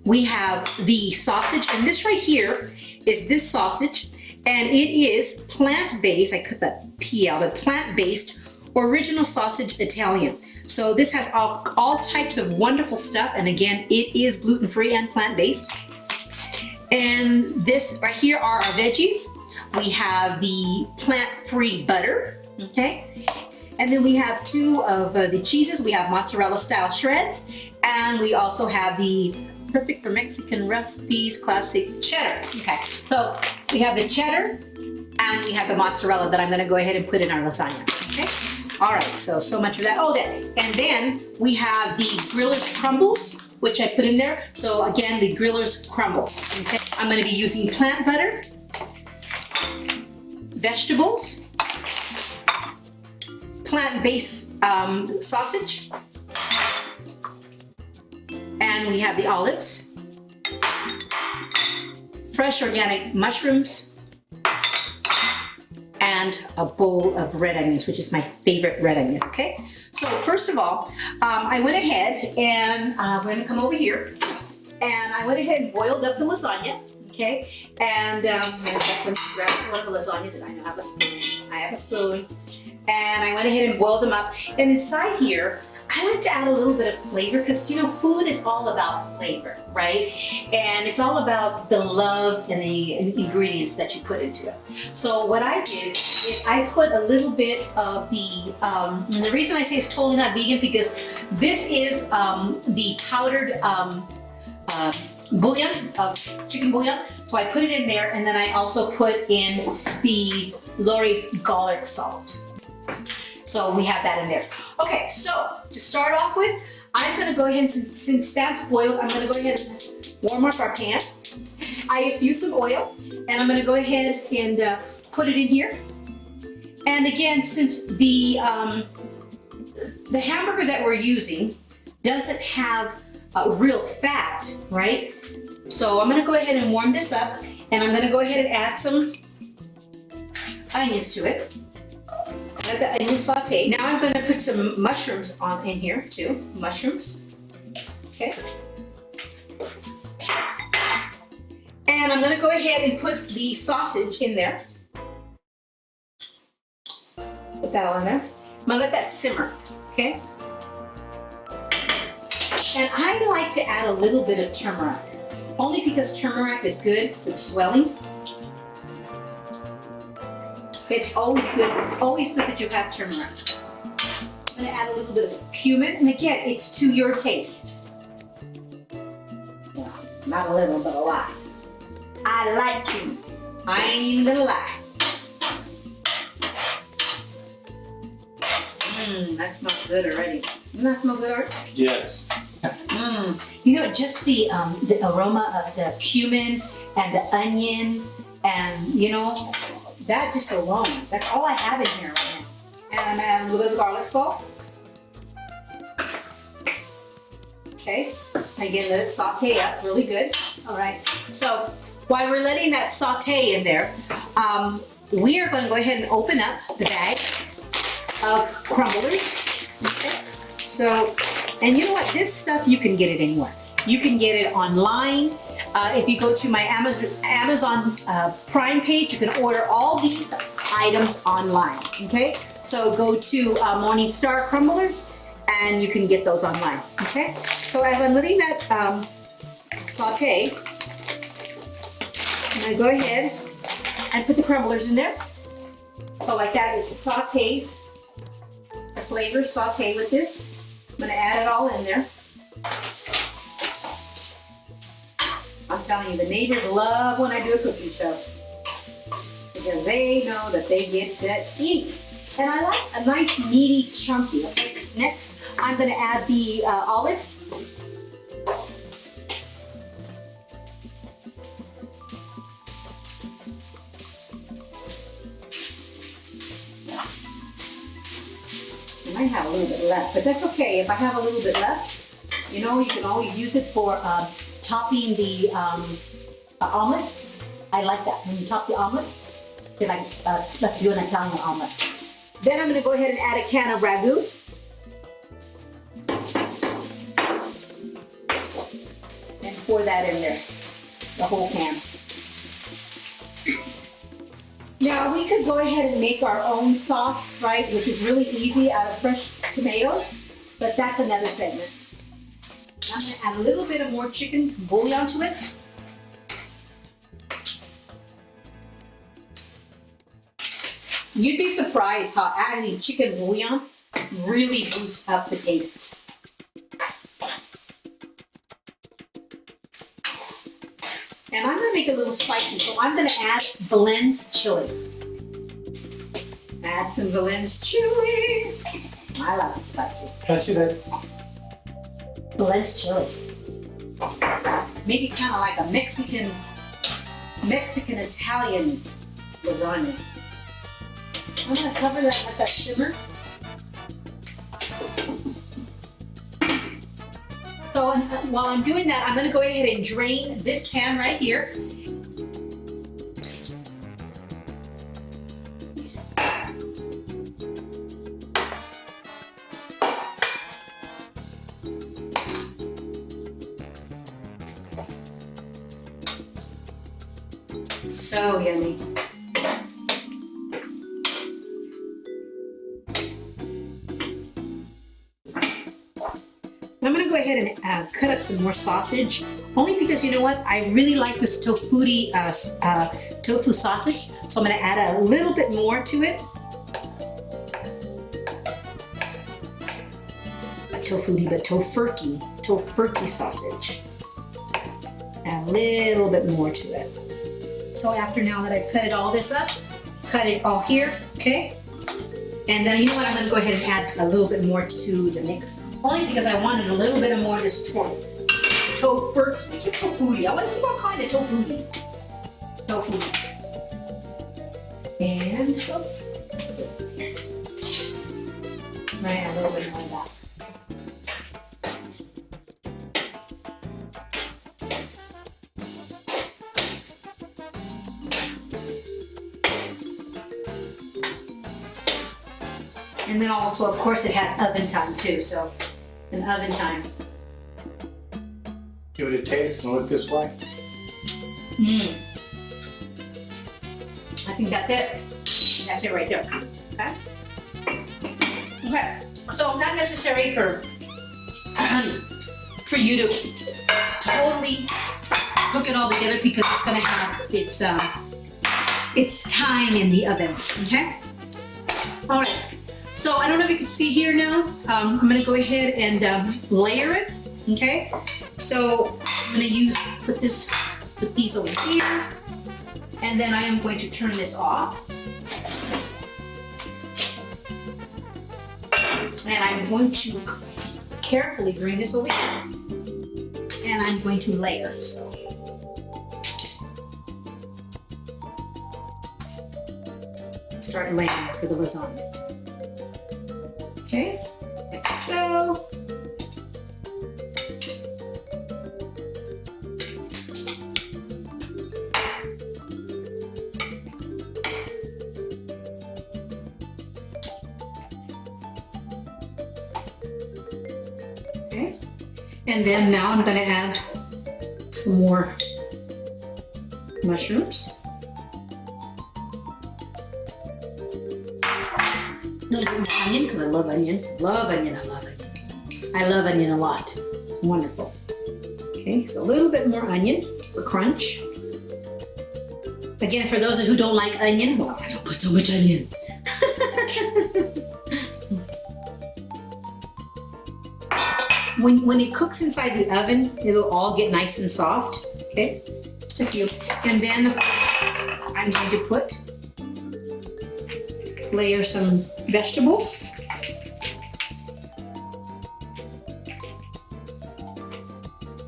we have the sausage, and this right here is this sausage, and it is plant-based. I cut that P out, but plant-based original sausage Italian. So this has all types of wonderful stuff, and again, it is gluten-free and plant-based. And this right here are our veggies. We have the plant-free butter, okay? And then we have two of the cheeses. We have mozzarella style shreds, and we also have the perfect for Mexican recipes classic cheddar. Okay, so we have the cheddar and we have the mozzarella that I'm gonna go ahead and put in our lasagna, okay? All right, so much for that. Oh, and then we have the griller's crumbles, which I put in there. So again, the griller's crumbles, okay? I'm gonna be using plant butter, vegetables, plant-based sausage, and we have the olives, fresh organic mushrooms, and a bowl of red onions, which is my favorite red onions, okay? So first of all, I went ahead and I'm gonna come over here, and I went ahead and boiled up the lasagna, okay? And I'm gonna grab one of the lasagnas, and I have a spoon. I have a spoon. And I went ahead and boiled them up. And inside here, I like to add a little bit of flavor because, you know, food is all about flavor, right? And it's all about the love and the ingredients that you put into it. So what I did is I put a little bit of the, and the reason I say it's totally not vegan because this is the powdered bouillon, chicken bouillon. So I put it in there, and then I also put in the Lori's garlic salt. So we have that in there. Okay, so to start off with, I'm gonna go ahead and, since that's boiled, I'm gonna go ahead and warm up our pan. I infuse some oil, and I'm gonna go ahead and put it in here. And again, since the hamburger that we're using doesn't have real fat, right? So I'm gonna go ahead and warm this up, and I'm gonna go ahead and add some onions to it. Let the onion saute. Now I'm going to put some mushrooms in here too. Mushrooms. Okay. And I'm going to go ahead and put the sausage in there. Put that all in there. I'm going to let that simmer. Okay. And I like to add a little bit of turmeric. Only because turmeric is good for the swelling. It's always good. It's always good that you have turmeric. I'm going to add a little bit of cumin, and again, it's to your taste. Well, not a little, but a lot. I like cumin. I ain't even gonna lie. That smells good already. Doesn't that smell good already? Yes. You know, just the aroma of the cumin and the onion, and you know. That just alone, that's all I have in here right now. And I'm add a little bit of garlic salt. Okay, again, let it saute up really good. All right, so while we're letting that saute in there, we are going to go ahead and open up the bag of crumblers. Okay, so, and you know what, this stuff, you can get it anywhere. You can get it online. If you go to my Amazon Prime page, you can order all these items online, okay? So go to Morning Star Crumblers, and you can get those online, okay? So as I'm letting that saute, I'm gonna go ahead and put the crumblers in there. So like that, it sautés, the flavors saute with this. I'm gonna add it all in there. I'm telling you, the neighbors love when I do a cooking show because they know that they get to eat. And I like a nice, meaty, chunky. Okay, next, I'm going to add the olives. I might have a little bit left, but that's okay. If I have a little bit left, you know, you can always use it for topping the omelets. I like that when you top the omelets. Then I let's do an Italian omelet. Then I'm going to go ahead and add a can of ragu. And pour that in there, the whole can. Now we could go ahead and make our own sauce, right, which is really easy out of fresh tomatoes, but that's another segment. I'm gonna add a little bit of more chicken bouillon to it. You'd be surprised how adding chicken bouillon really boosts up the taste. And I'm gonna make it a little spicy, so I'm gonna add Valen's chili. Add some Valen's chili. I like it spicy. Can I see that? Valen's chili. Make it kind of like a Mexican Italian lasagna. I'm gonna cover that, let that simmer. So while I'm doing that, I'm gonna go ahead and drain this pan right here. So yummy. I'm gonna go ahead and cut up some more sausage, only because you know what? I really like this tofu sausage, so I'm gonna add a little bit more to it. Not tofuti, but tofurkey sausage. Add a little bit more to it. So after now that I've cut all this up, cut it all here, okay? And then you know what? I'm gonna go ahead and add a little bit more to the mix. Only because I wanted a little bit more of this tofuti. I want to keep on calling it tofuti. Tofuti. And right, a little bit more of that. And then also, of course, it has oven time too, so an oven time. Give it a taste and look this way. I think that's it. That's it right there. Okay. Okay. So not necessary for you to totally cook it all together, because it's gonna have its time in the oven. Okay. All right. So I don't know if you can see here now. I'm gonna go ahead and layer it. Okay. So I'm gonna put these over here, and then I am going to turn this off. And I'm going to carefully bring this over here, and I'm going to layer. So start layering for the lasagna. Okay, like so. Okay, and then now I'm going to add some more mushrooms. A little bit more onion, because I love onion. Love onion, I love onion. I love onion a lot. It's wonderful. Okay, so a little bit more onion for crunch. Again, for those who don't like onion, well, I don't put so much onion. When it cooks inside the oven, it'll all get nice and soft. Okay, just a few. And then I'm going to layer some vegetables.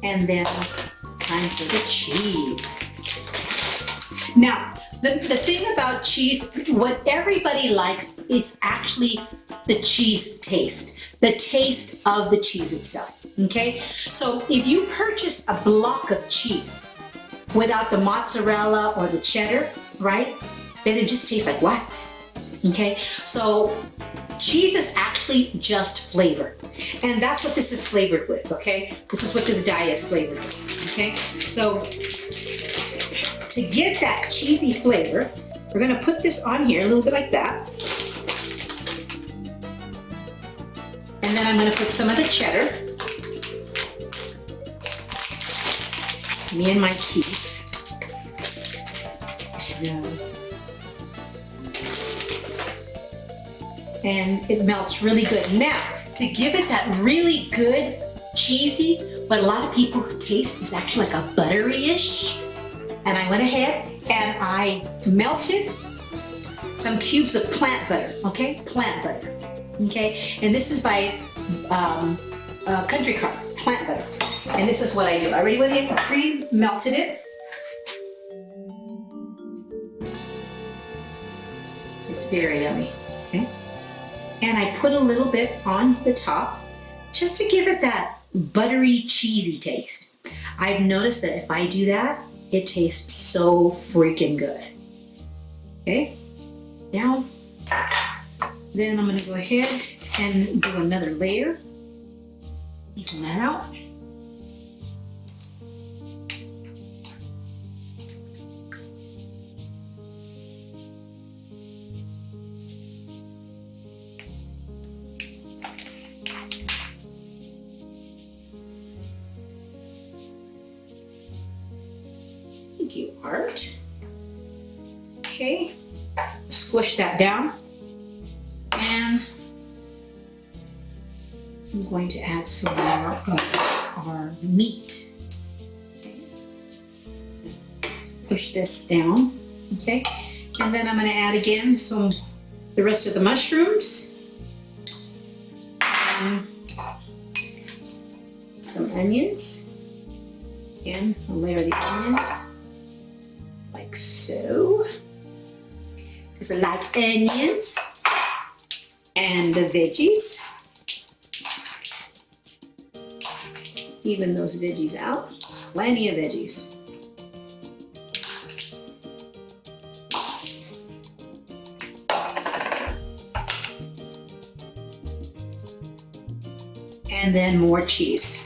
And then time for the cheese. Now, the thing about cheese, what everybody likes, it's actually the cheese taste. The taste of the cheese itself, okay? So if you purchase a block of cheese without the mozzarella or the cheddar, right? Then it just tastes like wax, okay? So cheese is actually just flavor. And that's what this is flavored with, okay? This is what this dye is flavored with, Okay, so to get that cheesy flavor, we're gonna put this on here a little bit like that. And then I'm gonna put some of the cheddar. Me and my teeth. And it melts really good. Now, to give it that really good, cheesy, what a lot of people taste is actually like a buttery-ish. And I went ahead and I melted some cubes of plant butter, okay? Plant butter, okay? And this is by Country Club, plant butter. And this is what I do. I already went in, pre-melted it. It's very yummy, okay? And I put a little bit on the top just to give it that buttery, cheesy taste. I've noticed that if I do that, it tastes so freaking good. Okay, now, then I'm gonna go ahead and do another layer. Even that out. Thank you, Art. Okay, squish that down. And I'm going to add some more of our meat. Push this down, okay? And then I'm gonna add again the rest of the mushrooms. And some onions. Again, I'll layer the onions. Like so, because I like onions and the veggies. Even those veggies out, plenty of veggies. And then more cheese.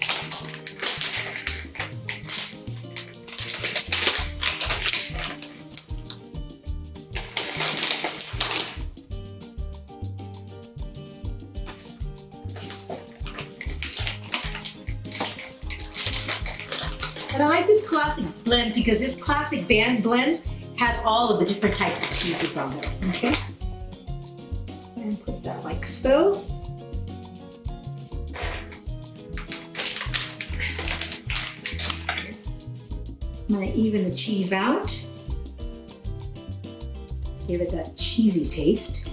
And I like this classic blend because this classic blend has all of the different types of cheeses on there, okay? And put that like so. I'm gonna even the cheese out. Give it that cheesy taste.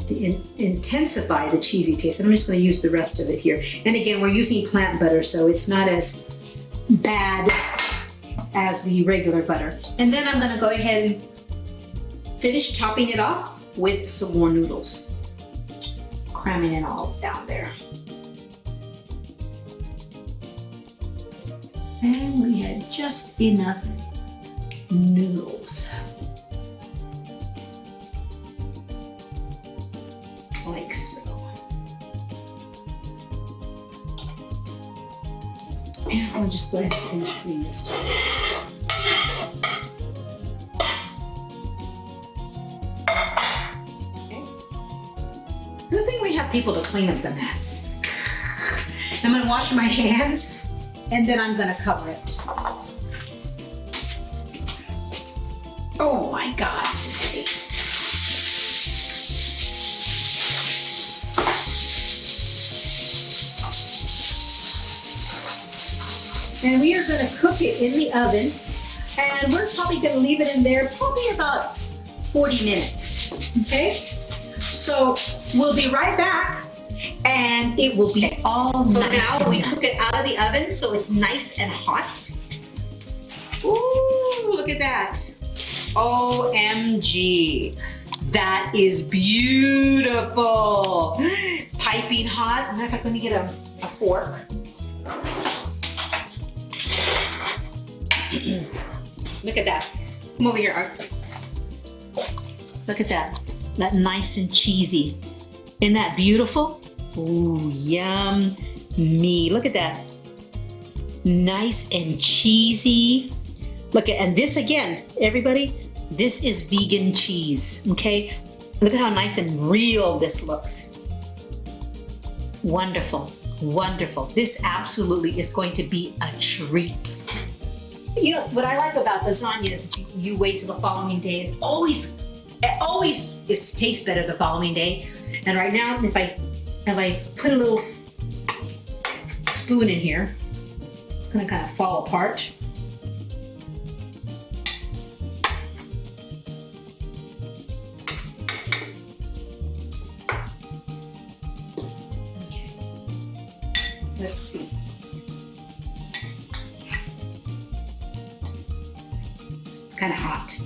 To intensify the cheesy taste. And I'm just gonna use the rest of it here. And again, we're using plant butter, so it's not as bad as the regular butter. And then I'm gonna go ahead and finish topping it off with some more noodles. Cramming it all down there. And we had just enough noodles. Like so. And I'll just go ahead and finish putting this down. Okay. Good thing we have people to clean up the mess. I'm gonna wash my hands and then I'm gonna cover it. Oh my God, this is great. And we are gonna cook it in the oven, and we're probably gonna leave it in there probably about 40 minutes, okay? So we'll be right back, and it will be all so nice. So now we took it out of the oven, so it's nice and hot. Ooh, look at that. OMG, that is beautiful. Piping hot. Matter of fact, let me get a fork. Look at that. Come over here, Art. Look at that. That nice and cheesy. Isn't that beautiful? Ooh, yum me. Look at that. Nice and cheesy. Look at, and this again, everybody, this is vegan cheese, okay? Look at how nice and real this looks. Wonderful, wonderful. This absolutely is going to be a treat. You know, what I like about lasagna is that you wait till the following day. It always tastes better the following day. And right now, if I put a little spoon in here, it's gonna kind of fall apart. Okay. Let's see. It's kind of hot.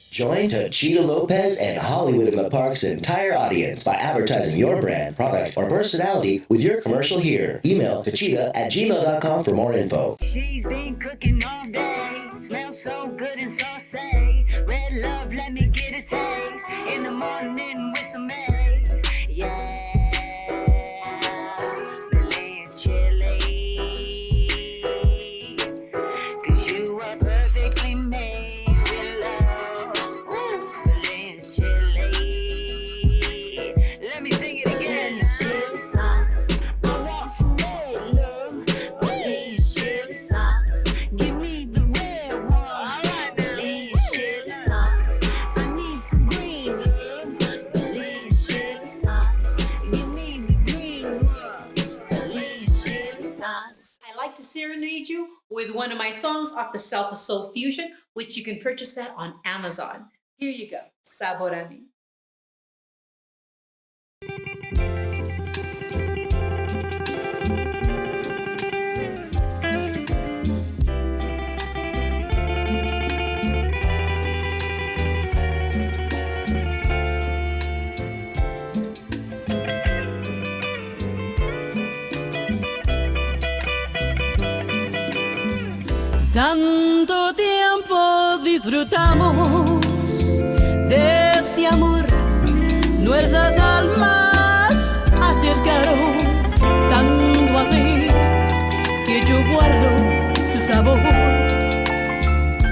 Join Techeetah Lopez and Hollywood in the Park's entire audience by advertising your brand, product, or personality with your commercial here. Email techeetah@gmail.com for more info. She's been cooking all day. Smells so good and saucy. Red love, let me get a taste. In the morning with some eggs. Yeah. Belize chili. 'Cause you are perfectly made with love. Belize chili. Let me sing it again. Chili sauce. I want some red love. Belize chili sauce. Give me the red one. All right, Belize chili sauce. I need some green love. Belize chili sauce. Give me the green one. Belize chili sauce. I like to serenade you with one of my songs off the Salsa Soul Fusion, which you can purchase that on Amazon. Here you go, Sabor a mí. Tanto tiempo disfrutamos de este amor, nuestras almas acercaron tanto así que yo guardo tu sabor,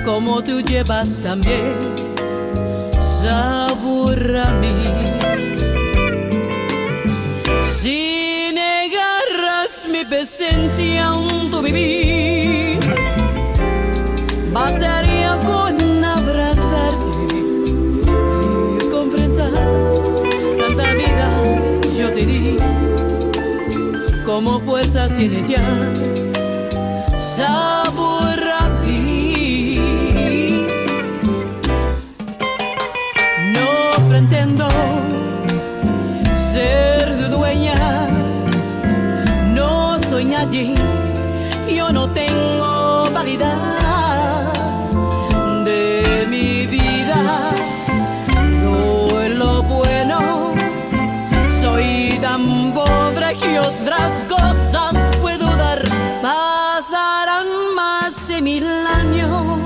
como tú llevas también sabor a mí. Si negaras mi presencia en tu vivir, bastaría con abrazarte y confesar tanta vida yo te di. Como fuerzas tienes ya sabor a mí. No pretendo ser tu dueña, no soy nadie, yo no tengo validad de mi vida. Yo en lo bueno soy tan pobre que otras cosas puedo dar. Pasarán más de 1000 años,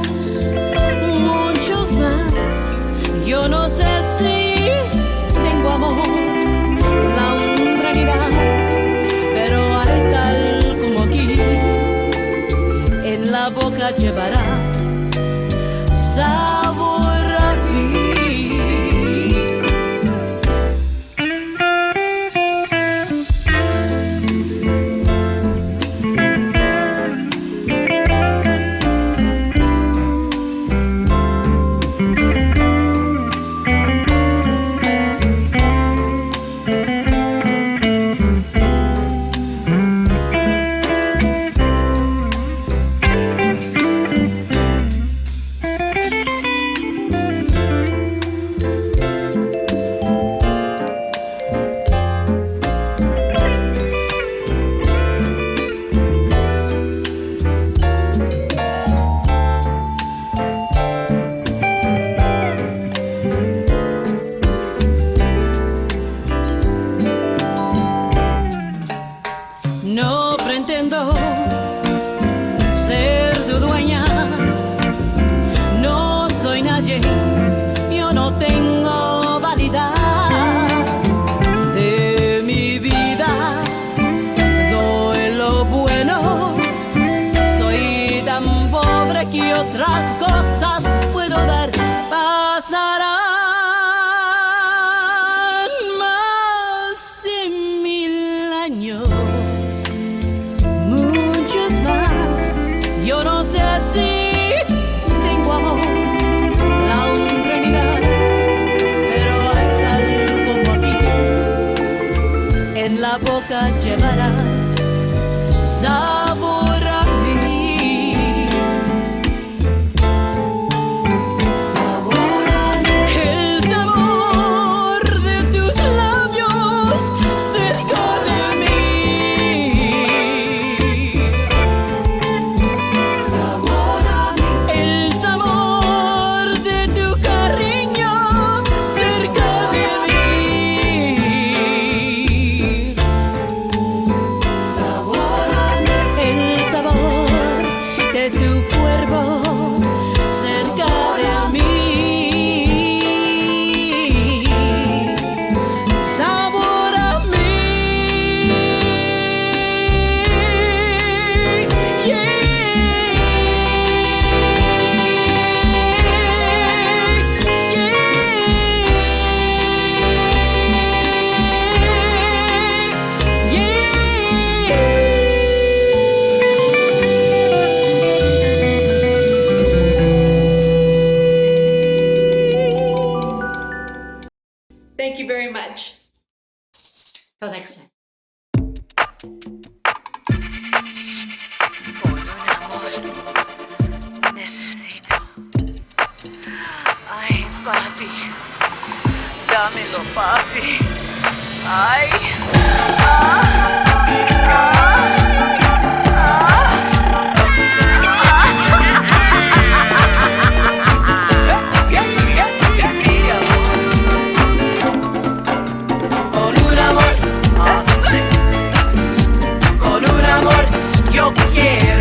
muchos más. Yo no sé si tengo amor, la humanidad, pero haré tal como quiera. boca llevarás sabor a mí. Sabor a mí. El sabor de tus labios cerca de mí. Sabor a mí. El sabor de tu cariño cerca de mí. Sabor a mí. El sabor de tu cuerpo cerca de mí. Sabor a mí. Thank you very much. Till next time. Necesito. Ay, papi. Dámelo, papi. Ay. Con un amor yo quiero